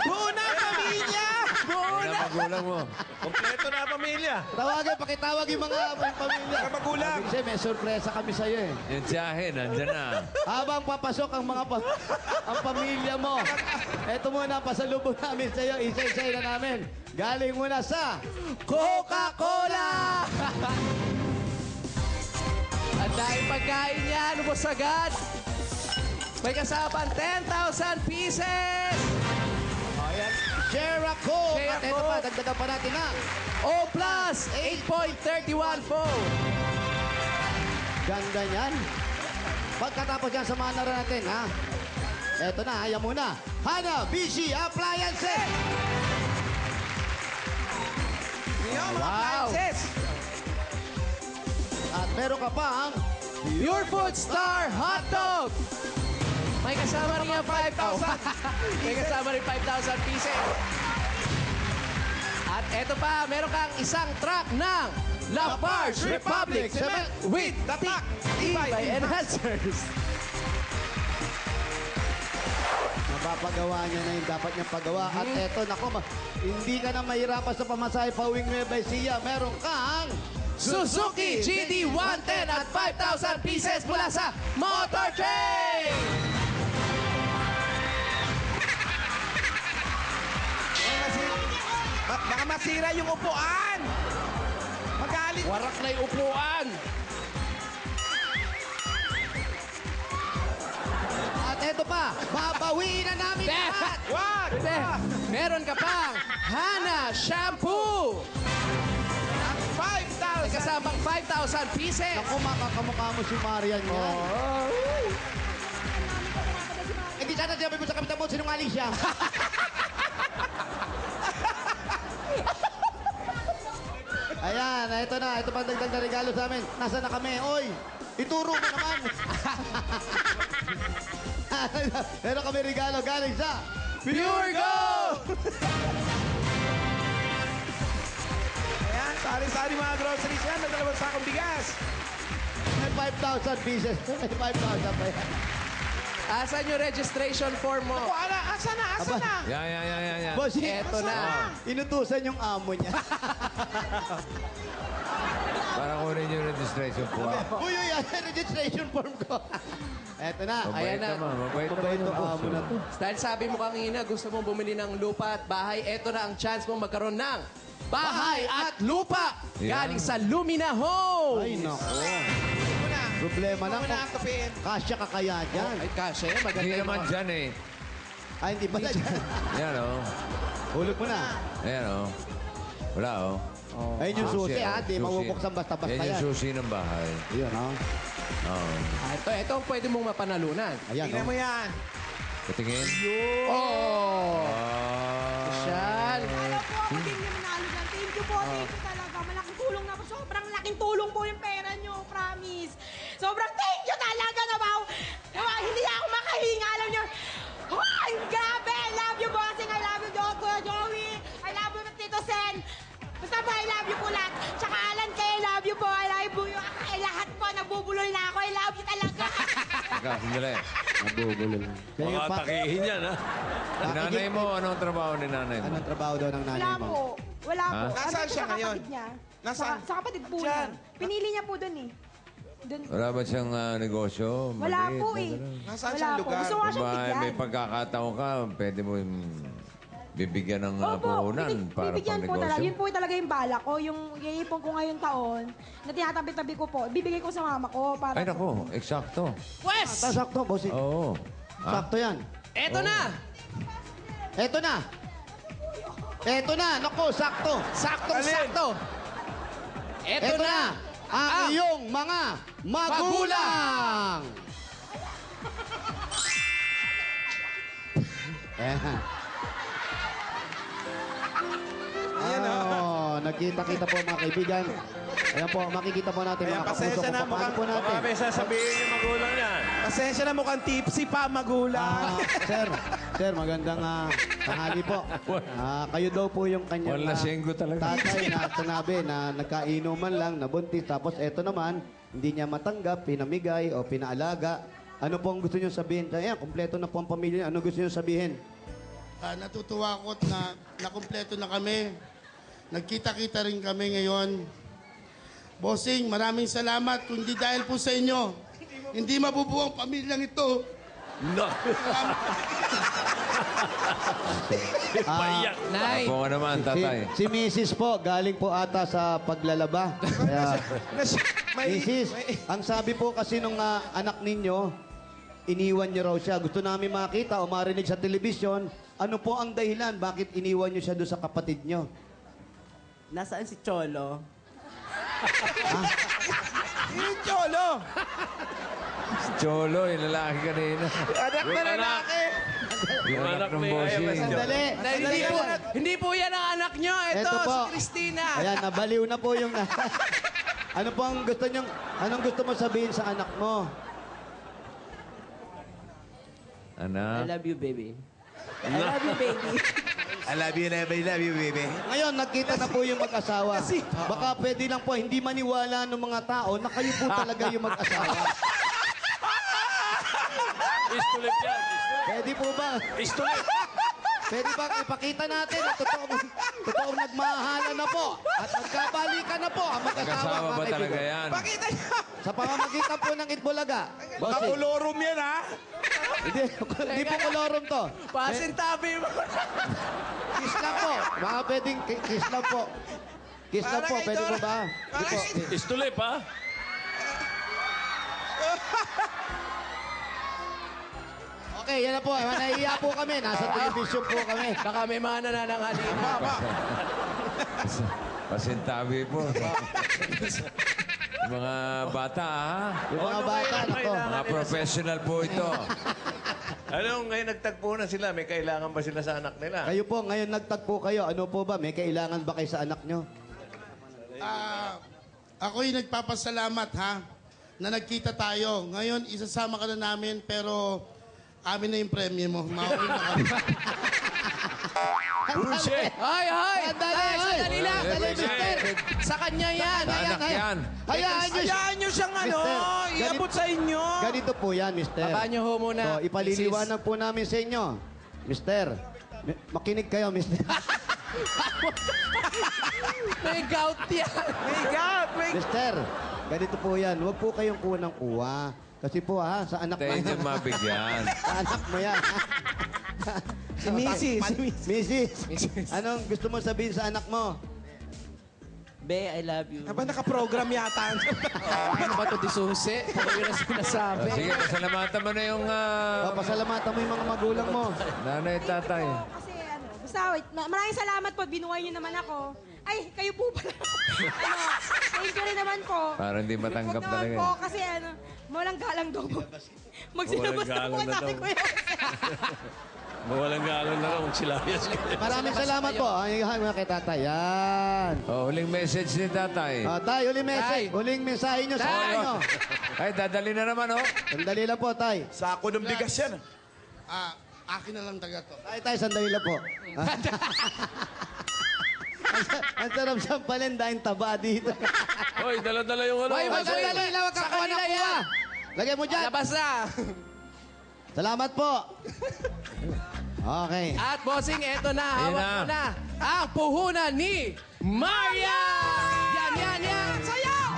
Buo na ang pamilya!
Ayan ang magulang mo.
Kompleto na ang pamilya.
Pakitawag yung mga pamilya.
Mga magulang.
Kasi may sorpresa kami sa'yo eh.
Yung tiyahin, nandyan na.
Habang papasok ang ang pamilya mo, eto muna, pasalubong namin sa'yo, isa-isa na namin. Galing muna sa
Coca-Cola! Ang dahil pagkain niya, lubos agad. May kasabang 10,000 pieces!
Ayan, Share a Coke.
Share a
At eto
Coke.
pa, dagdagan pa natin na.
O plus, 8.31 po.
Ganda niyan. Pagkatapos yan, samahan na rin natin, ha? Eto na, ayan muna. Hana BG Appliances!
Yung mga
Wow.
appliances.
At meron ka pa ang
Pure Food Star Hot Dog. May kasama rin yung 5,000. May kasama rin 5,000 pieces. At eto pa, meron kang isang truck ng Lafarge Republic Cement with
Tatak.
Tibay Enhancers.
mapapagawa niya na yung dapat niyang pagawa. At eto, nako, hindi ka na mahirapan sa pamasahe pauwing Nueva Ecija. Meron kang
Suzuki GD 110 at 5,000 pieces mula sa Motor Trade!
Baka masira yung upuan! Magalit!
Warak na yung upuan!
At eto pa, babawiin na namin lahat.
Wag!
Meron ka pang Hana Shampoo!
5,000!
Kasamang 5,000 pieces!
Naku, makakamukha mo si Marian yan. Hindi sana sinabi mo sa kapitan mo, sinungaling siya. Ayan, ito na. Ito pa dagdag na regalo sa amin. Nasaan na kami? Oy, ituro mo naman. Meron kami regalo galing sa
Pure Gold! Ayan, sari-sari mga groceries yan. May 2 sakong bigas.
May 5,000 pieces. May 5,000 pa yan.
Asan yung registration form mo?
Ako, asa na?
Yan.
Boss,
Eto na.
Inutusan yung amo niya.
Para kunin yung registration po.
Uy, registration form ko. Eto na.
Ayan na.
Mabait
Mabait
naman
ang amo na to.
Dahil sabi mo kanina, gusto mong bumili ng lupa at bahay, eto na ang chance mong magkaroon ng bahay at lupa
Yan.
galing sa Lumina Home.
Ay, nako. Problema lang
Muna ang
kung
kapein.
kasya ka kaya dyan.
Ay, kasya yan. Maganda
Hindi
yung
naman
mga-
dyan eh.
Ay, hindi ba dyan?
Yan o.
Hulog mo na.
Ayan o. Wala o.
Ayun yung susi, ha? Di
Susi.
mabubuksan basta-basta
Yan yung
yan.
susi ng bahay.
Yun, ha?
Oo.
Ito ang pwede mong mapanalunan.
Ayan,
Tingnan
no?
mo yan.
Patingin.
Oh!
Ah.
Siyan.
Alam po ako din yung nanalo dyan. Thank you po, thank you talaga. Malaking tulong na po. Sobrang laking tulong po yung pera nyo, promise. Sobrang thank you talaga na ba? Hindi ako makahinga, alam nyo. Ay, grabe! I love you, bossing. I love you, Joey. I love you, Tito Sen. Basta po, I love you po lahat. Tsaka Alan kay I love you po. I love you. Ay, lahat po, nagbubulol na ako. I love you talaga.
Teka, sandali.
Nabubulol. Kaya
Baka
pa,
takihin yan, ha?
Si nanay mo, anong trabaho ni nanay mo?
anong trabaho daw ng nanay
Wala
mo?
po. Wala
Ha?
po.
Nasaan
Andito
siya
sa
ngayon?
kapatid niya.
Nasaan?
Sa kapatid po
Diyan.
niya. Pinili niya po doon eh. Doon.
Wala ba siyang negosyo?
Wala
Maliit
po
na
eh.
gano'n?
Nasaan
Wala
siyang
po.
lugar?
Gusto ko nga siyang
Diba,
bigyan.
may pagkakataon ka, pwede mo yung bibigyan ng
Opo,
puhunan para
bibigyan
pang
po talaga. Yun
negosyo.
po talaga yung bala ko. Yung iipon ko ngayong taon, na tinatabi-tabi ko po, bibigay ko sa mama ko. Para
Ay, naku, eksakto.
Wes!
Sakto, bossing.
Oo.
Sakto yan.
Eto na!
Eto na. Eto na. Naku, sakto.
Saktong-sakto! Eto
Eto
na!
na. Ang iyong mga magulang. Ayan.
Ayan,
Oh, nagkita-kita po mga kaibigan. Ayan po, makikita po natin
Ayan,
mga kapuso
pasensya
kung
na,
paano po natin.
Baka may sasabihin yung magulang yan.
Pasensya na mukhang tipsy pa, magulang.
Sir, magandang tanghali po. Kayo daw po yung kanyang
Wala senggo talaga.
tatay na sinabi na nagkainuman lang, nabuntis. Tapos eto naman, hindi niya matanggap, pinamigay o pinaalaga. Ano po ang gusto niyo sabihin? Ayan, kumpleto na po ang pamilya niya. Ano gusto niyo sabihin?
Natutuwa ako na nakumpleto na kami. Nagkita-kita rin kami ngayon. Bossing, maraming salamat. Kung di dahil po sa inyo, hindi mabubuo ang pamilyang ito.
No.
Ah,
Nay!
Ako nga naman, tatay.
si Mrs. po, galing po ata sa paglalaba. Kaya, Mrs., ang sabi po kasi nung anak ninyo, iniwan niyo raw siya. Gusto namin makita o marinig sa telebisyon, ano po ang dahilan? Bakit iniwan niyo siya doon sa kapatid niyo?
Nasaan si Cholo?
Yung Cholo.
Cholo, yung lalaki kanina.
Anak na lalaki.
Yung anak ng bossing.
Sandali.
Hindi po yan ang anak nyo. Ito,
Eto po.
si Christina.
Ayan, nabaliw na po yung... ano po ang gusto niyong... Anong gusto mo sabihin sa anak mo?
I
Anak?
love you, baby. I love you, baby.
I love you, baby.
Ngayon, nagkita na po yung mag-asawa. Baka pwede lang po, hindi maniwala ng mga tao na kayo po talaga yung mag-asawa.
Istulip yan.
Pwede po ba?
Istulip.
Pwede ba ipakita natin na totoong nagmahalan na po at nagkabalikan na po ang mag-asawa.
Kasama ba
mga
talaga
kaibigan.
yan?
Pakita niyo.
Sa pamamagitan po ng Itbulaga. Bossing.
Kapulorum yan, ha?
Hindi po kolorum to.
Pasintabi mo.
Kiss lang po. Baka pwedeng kiss lang po. Kiss lang po. Pwede po ba? Hindi po.
Istulip, ha?
Okay, yan na po. Nahihiya po kami. Nasa television po kami.
Baka may mga nananangalina.
Pasintabi po. Mga bata, ha?
Yung mga bata, nako.
Mga professional po ito.
Ano, ngayon nagtagpo na sila? May kailangan ba sila sa anak nila?
Kayo po, ngayon nagtagpo kayo. Ano po ba? May kailangan ba kayo sa anak nyo?
Ako'y nagpapasalamat, ha, na nagkita tayo. Ngayon, isasama ka na namin, pero amin na yung premyo mo. Mauwi na kami.
Bullshit!
Hoy! Sandali lang! Dali, mister! Sa kanya yan!
Anak yan.
Hayaan nyo siyang iabot sa inyo.
Ganito po yan, mister.
Baba niyo ho muna.
So, ipaliliwanag po namin sa inyo. Mister, makinig kayo, mister.
May gout yan!
May gout!
Mister, ganito po yan. Huwag po kayong kunang-kuha. Kasi po ha, sa anak mo
Tayo
yan.
niyo mabigyan.
Sa anak mo yan.
Si Mrs.
Mrs. Anong gusto mo sabihin sa anak mo?
Be, I love you.
Aba, nakaprogram yata.
Ano ba ito, disusi? Ano yun ang sinasabi?
Sige, pasalamatan mo na yung
Pasalamatan mo yung mga magulang mo.
nanay at tatay.
Kasi basta wait, maraming salamat po. Binuhay niyo naman ako. Ay, kayo po pala. Thank you rin naman po.
Para hindi matanggap
Huwag naman
talaga.
po kasi mawalang galang daw po. Magsilabas na po
galang na
natin
daw.
ko yun.
Mawalang galang na lang kung silayas ka.
Maraming salamat po. Ay, mga kay tatay. Yan.
Oh, huling message ni tatay.
Tay, huling message. Huling mensahe nyo sa
Tay.
inyo.
Ay, dadali na naman, oh.
Sandali lang po, tay.
Sako ng bigas yan.
Akin na lang taga to.
Tay, sandali lang po. Ang sarap sa palendahing taba dito.
Hoy, dala-dala yung ano.
Hoy, sandali lang! Huwag kang kuha ng kuha!
Lagay mo dyan.
Labas na!
Salamat po. Okay.
At bossing, eto na.
Ayan
Hawak
na.
mo na. Ang puhunan ni Maria! Yan! Sayaw!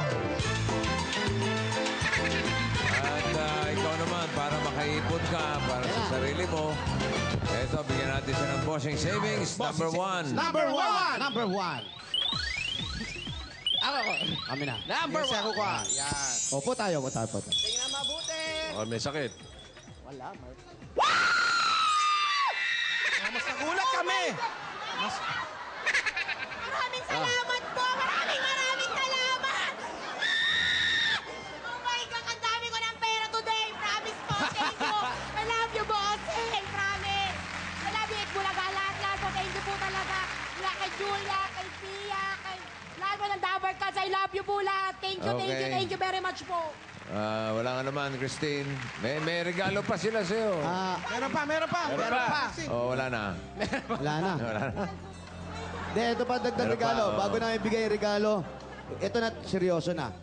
At ikaw naman, para makaipon ka, para sa sarili mo, eto, bigyan natin siya ng bossing savings. Number one.
Number one.
Ako.
Kami na.
Number one.
Ako ka. Yan.
Opo tayo.
Tingnan mabuti.
Oh, may sakit.
Mas nagulat kami.
Maraming salamat po! Maraming salamat! Oh my God! Ang dami ko ng pera today! Promise po! Thank you! I love you, bossing! Promise! I love you, Itbulaga! Lahat po! Thank you po talaga! Mula kay Julia, kay Pia, kay lahat po ng Dabber Cats. I love you po lahat! Thank you
Okay.
thank you very much po!
Wala nga naman, Christine. May regalo pa sila sa'yo.
Meron pa.
Oh, wala na.
Wala na.
Wala na.
Hindi, ito pa dagdag
Meron pa,
regalo.
oo.
Bago na ibigay yung regalo, ito na, seryoso na.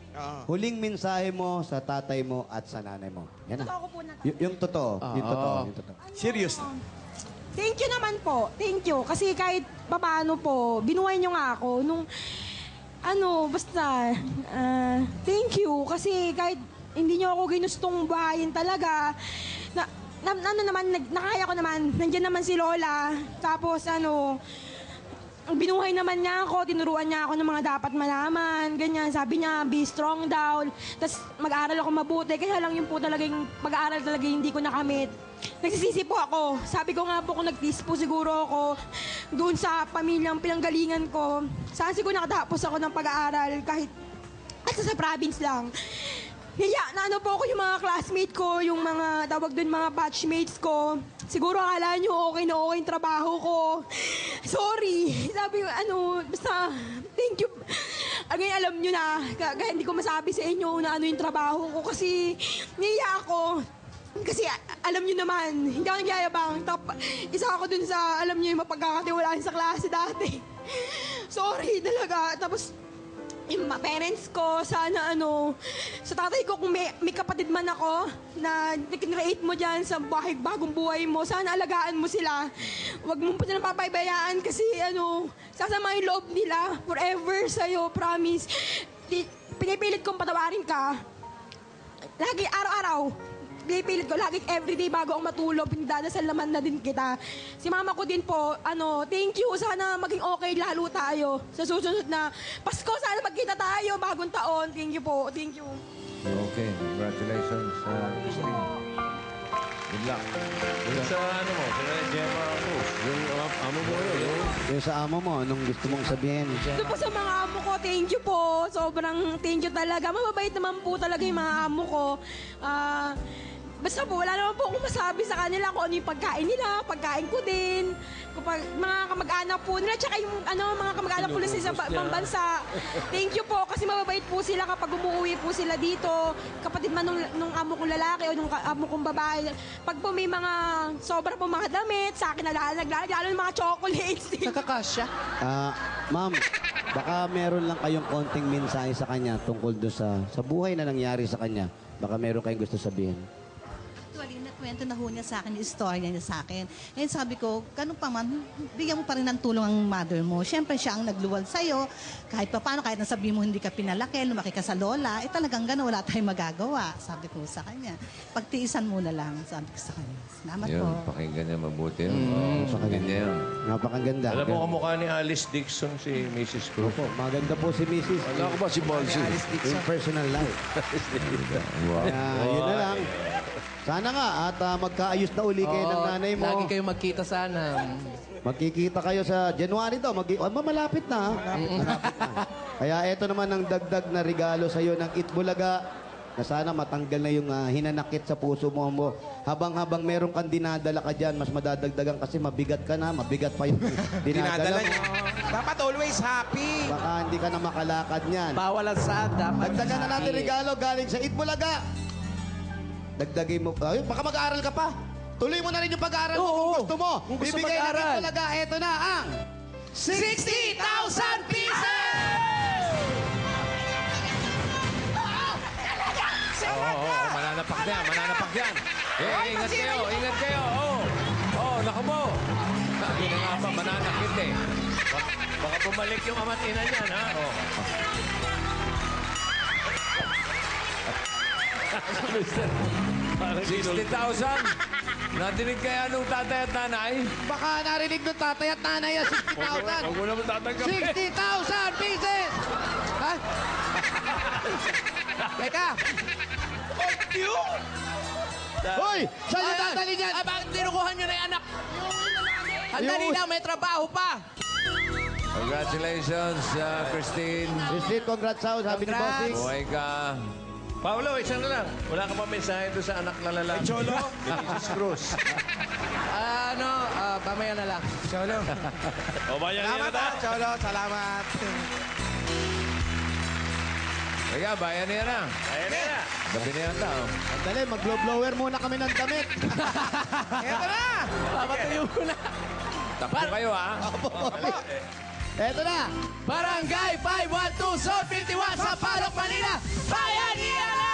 Huling mensahe mo sa tatay mo at sa nanay mo. Yan na.
Ako po na.
Yung totoo. Yung totoo.
Serious.
Thank you naman po. Thank you. Kasi kahit papaano po, binuhay niyo nga ako. Basta, thank you. Kasi kahit hindi niyo ako ginustong bahayin talaga, nakaya ko naman, nandiyan naman si Lola. Tapos binuhay naman niya ako, tinuruan niya ako ng mga dapat malaman, ganyan. Sabi niya, be strong daw. Tapos mag-aaral ako mabuti. Kaya lang yun po talagang pag-aaral talaga hindi ko nakamit. Nagsisisi po ako. Sabi ko nga po kung nag-tease po siguro ako doon sa pamilyang pinanggalingan ko. Saan siguro nakatapos ako ng pag-aaral kahit at sa province lang. Hiya, na po ako yung mga classmate ko, yung mga tawag doon mga batchmates ko. Siguro akala nyo okay na okay yung trabaho ko. Sorry. Sabi ko, basta, thank you. Again, alam nyo na, kaya hindi ko masabi sa inyo na ano yung trabaho ko kasi niya ako. Kasi alam nyo naman, hindi ako nagyayabang. Isa ako dun sa, alam nyo yung mapagkakatiwalaan sa klase dati. Sorry talaga. Tapos, yung parents ko, sana sa tatay ko, kung may kapatid man ako na nag-create mo dyan sa bagong buhay mo, sana alagaan mo sila. Huwag mo pa silang papaybayaan kasi sasama yung loob nila forever sa'yo, promise. Pinipilit kong patawarin ka. Lagi, araw-araw. Pinipilit ko lagi everyday bago ako matulog, pinagdadasal naman na din kita. Si mama ko din po, thank you. Sana maging okay lalo tayo sa susunod na Pasko. Sana magkita tayo bagong taon. Thank you po. Thank you.
Okay, congratulations, Christine. Good luck.
Yung sa sa Gemma Cruz. Yung amo mo yun.
Yung sa amo mo, anong gusto mong sabihin?
Ito po sa mga amo ko, thank you po. Sobrang thank you talaga. Mababait naman po talaga yung mga amo ko. basta po, wala naman po akong masabi sa kanila kung ano yung pagkain nila, pagkain ko din. Kapag mga kamag-anak po nila, tsaka yung mga kamag-anak po nila sa ibang bansa. Thank you po, kasi mababait po sila kapag umuwi po sila dito. Kapatid man nung amo kong lalaki o nung amo kong babae. Pag po may mga sobra po mga damit, sa akin naglalagay, lalo yung mga chocolates.
Kakasya.
Ma'am, baka meron lang kayong konting mensahe sa kanya tungkol doon sa buhay na nangyari sa kanya. Baka meron kayong gusto sabihin.
Actually, nakwento na ho niya sa akin yung istorya niya sa akin. Ngayon sabi ko, ganun pa man, bigyan mo pa rin ng tulong ang mother mo. Siyempre, siya ang nagluwal sa'yo. Kahit pa paano, kahit nasabi mo hindi ka pinalaki, lumaki ka sa lola, talagang gano'n, wala tayong magagawa. Sabi ko sa kanya. Pagtiisan mo na lang, sabi ko sa kanya. Salamat
Yun,
po.
pakinggan niya mabuti. Pakinggan niya yun.
Napakaganda.
Alam mo, kamukha ni Alice Dixon si Mrs. Cruz.
Opo, maganda po si Mrs.
Wala ko ba si Bonsi?
In personal life. Kaya, yun na lang. Sana nga, at magkaayos na uli kayo ng nanay mo.
Lagi kayo magkita sana.
Magkikita kayo sa January to. Malapit na. Malapit na. Kaya eto naman ang dagdag na regalo sa iyo ng Itbulaga na sana matanggal na yung hinanakit sa puso mo. Habang meron kang dinadala ka dyan, mas madadagdagan kasi mabigat ka na. Mabigat pa yung dinadala mo.
Dapat always happy.
Baka hindi ka na makalakad niyan.
Bawal ang saan.
Dagdagan na natin regalo galing sa Itbulaga. Dagdagin mo. Baka mag-aaral ka pa. Tuloy mo na rin yung pag-aaral mo kung gusto mo.
Kung gusto
Bibigay
mag-aaral.
na Itbulaga. Eto na ang
60,000 pieces!
Mananapak yan, mananapak yan. Ingat kayo. Naku mo. Sabi na nga ba, mananakit eh.
Baka bumalik yung ama't ina niyan, ha?
60,000? Nadinig kaya nung tatay at nanay?
Baka narinig ng tatay at nanay ang 60,000.
Huwag mo naman tatanggapin.
60,000 pieces! Ha? Teka! Hoy! Saan yung dadali niyan?
Bakit tinukuhan nyo na yung anak? Andali lang, may trabaho pa.
Congratulations, Christine.
Christine, congrats out. Sabi ni Bossing.
Buhay ka.
Paolo, isa na lang. Wala ka pa mensahe doon sa anak na lalaki.
Cholo?
Ni Mrs. Cruz.
Mamaya na lang.
Cholo.
O, bayan niya na
Salamat ha, Cholo. Salamat.
Kaya, bayan niya na.
Ayan na.
Gabi na yan tao.
Sandali, mag-blow-blower muna kami ng damit.
Eto na!
Papatuyo ko na.
Takbo kayo, ha?
Eto na!
Barangay 512 Zone 51 sa Palok, Manila. Bayanihan na!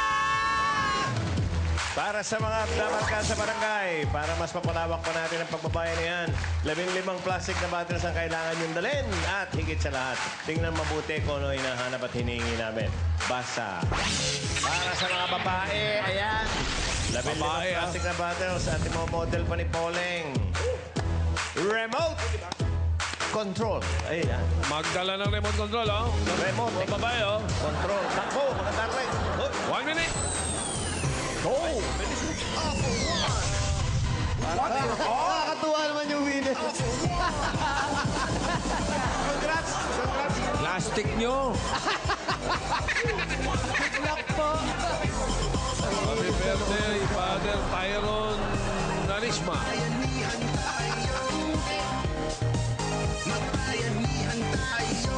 Para sa mga damarkan sa barangay, para mas mapalawak pa natin ang pagbabayanihan, 15 plastic na bottles ang kailangan yung dalhin. At higit sa lahat, tingnan mabuti kung ano hinahanap at hinihingi namin. Basta. Para sa mga babae, ayan. 15 plastic na bottles at model pa ni Poleng. Remote control. Ayan.
Magdala ng remote control, oh.
Remote
Mga babae, oh.
control. Takbo, mga darling.
1 minute. Go!
Nakakatuwa naman yung winner.
Congrats! Congrats!
Plastic nyo.
Happy birthday, Father Tyron Narisma.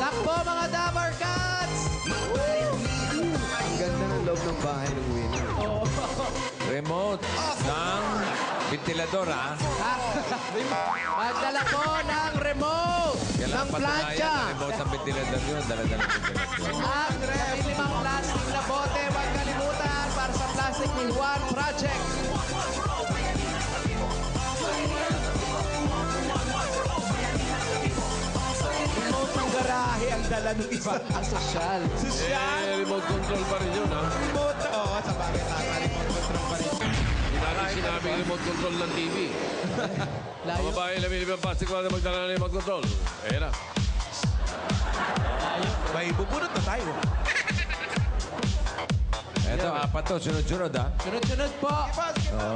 Takbo mga Damar Cats!
Ang ganda ng loob ng bahay ng winner.
Remote ng ventilador, ha?
Magdala ko ng remote ng plancha.
Remote ng ventilador yun. Dala-dala ng ventilador.
Ang 15 plastic na bote, huwag kalimutan para sa Plastic ni Juan Project.
Remote ng garahe ang dala ng iba.
Ang sosyal.
Remote control pa rin yun, ha?
Remote. Oo, sa bagay tama. Remote control pa rin.
Hindi natin sinabing remote control ng TV. Mga babae, lamili pa plastic na magdala ng remote control. Ayan na.
May bubunot na tayo.
Eto, apat to. Sunod-sunod, ha?
Sunod-sunod po.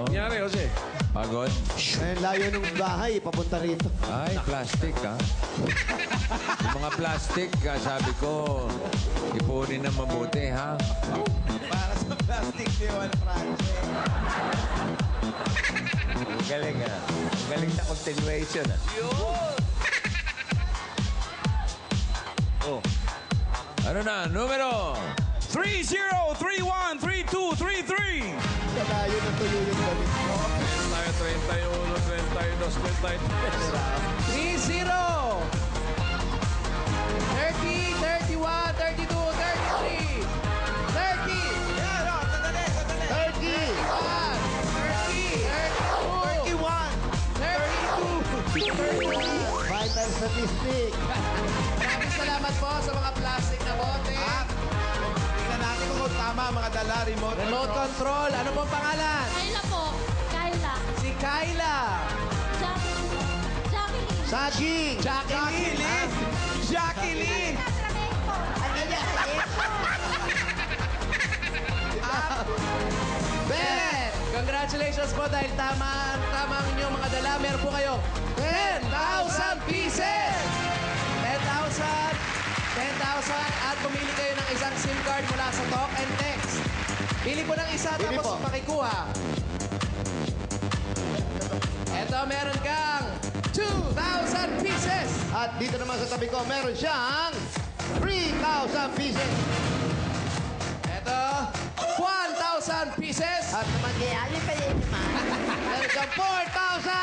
Nangyari, Jose.
Pagod.
Ayun, layo ng bahay, papunta rito.
Ay, plastic, ha? Yung mga plastic, sabi ko, ipunin na mabuti, ha?
Para sa plastic ni Juan Project.
Ang galing ah. Ang galing sa continuation ah. Oh. Ano na? Numero?
30313233.
Kalayo na tuyo yung damit mo.
Tayo 31, 32, 23.
30. 30, 31, 32, 33. 30.
31. Vital statistic.
Maraming salamat po sa mga plastic na bote.
Tingnan natin kung tama mga dala,
Remote control. Ano pong pangalan?
Kayla po. Kayla.
Si Kyla.
Jacqueline.
Saging.
Jacqueline.
Jacqueline!
Ben! Congratulations po dahil tama ang inyong mga dala. Meron po kayo 10,000 pieces! 10,000 at pumili kayo ng isang SIM card mula sa Talk and Text. Pili po ng isa
Pili
tapos
po.
pakikuha. Eto, meron kang 2,000 pieces!
At dito naman sa tabi ko, meron siyang 3,000 pieces.
Eto, 1,000 pieces!
At naman meron siyang 4,000!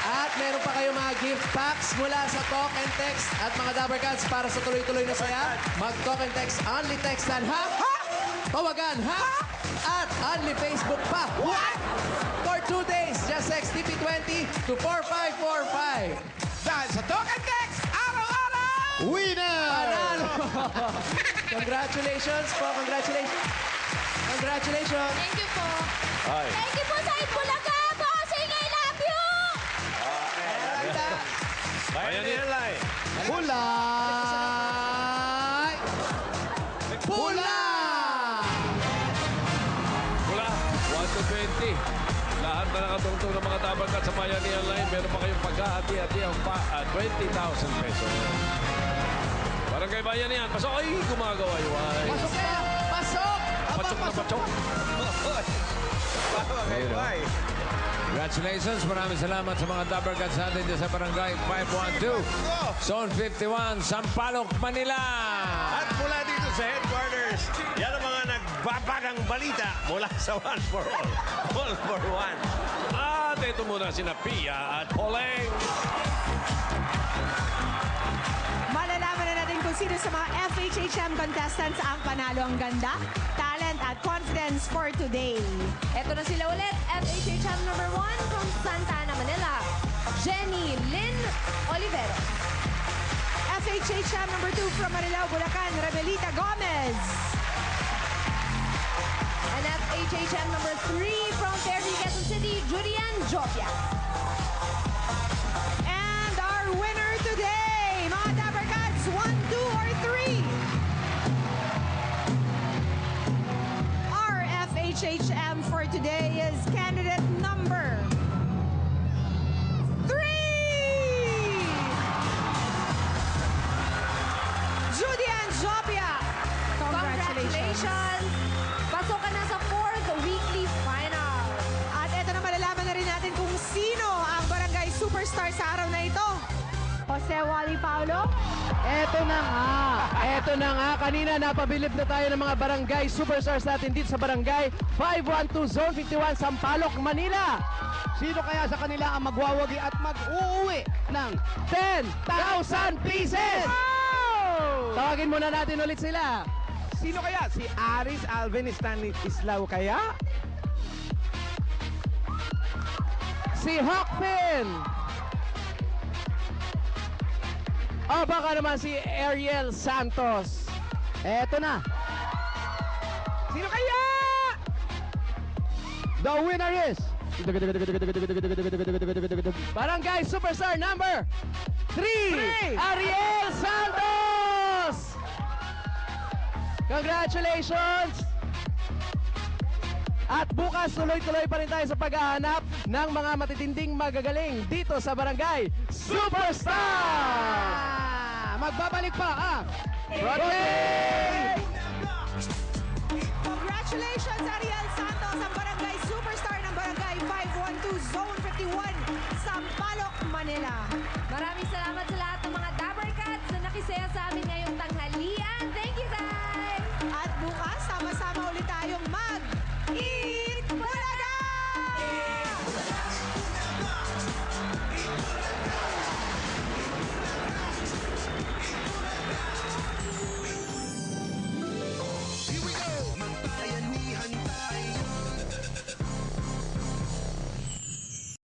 At meron pa kayo mga gift packs mula sa Talk and Text at mga Dabber Cats para sa tuloy-tuloy na saya. Mag-Talk and Text, only textan, ha? Tawagan, ha? At only Facebook pa. What? For 2 days, just text TP20 to 4545.
Dahil sa Talk and Text, araw-araw!
Winner!
Panalo! Congratulations po, congratulations. Congratulations.
Thank you po.
Ay.
Thank you po sa Itbulaga. Bossing, I love you!
Bayanihan Line.
Kulay! Pula!
Mula 1 to 20. Lahat na nakatungtong ng mga tabagat sa Bayanihan Line. Meron pa kayong pagkahati-hati ang 20,000 pesos. Barangay Bayanihan. Pasok. Ay, gumagawa yung ay.
Pasok na! Pasok!
Pachok na pachok.
Congratulations. Maraming salamat sa mga Dabber Cats natin dyan sa Barangay 512, Zone 51, Sampaloc, Manila.
At mula dito sa headquarters, yan ang mga nagbabagang balita mula sa One for All. All for One.
At ito muna sina Pia at Poleng.
Malalaman na natin kung sino sa mga FHHM contestants ang panalo ang ganda, talent at confidence for today.
Eto na sila ulit. FHHM number 1 from Santa Ana, Manila. Jenny Lynn Olivero.
FHHM number 2 from Marilao, Bulacan, Rebelita Gomez.
And FHHM number 3 from Fairview, Quezon City, Julian Jopia.
And our winner today, mga Dabber Cats, 1, 2, or 3. Our FHHM for today is candidate number 3! Julian Jopia.
Congratulations! Pasok ka na sa 4th weekly final.
At eto na malalaman na rin natin kung sino ang barangay superstar sa araw na ito. Jose Wally Paulo.
Eto na nga. Kanina napabilib na tayo ng mga barangay superstars natin dito sa barangay 512 Zone 51, Sampaloc, Manila.
Sino kaya sa kanila ang magwawagi at mag-uuwi ng
10,000 pieces! Tawagin muna natin ulit sila.
Sino kaya? Si Aris Alvin Stanislao kaya?
Si Hawkpin. O baka naman si Ariel Santos. Eto na.
Sino kaya?
The winner is...
Barangay Superstar number 3, Ariel Santos! Congratulations! At bukas, tuloy-tuloy pa rin tayo sa paghahanap ng mga matitinding magagaling dito sa Barangay Superstar! Magbabalik pa ang Broadway!
Congratulations, Ariel Santos, ang barangay 51, Sampaloc, Manila.
Maraming salamat sa lahat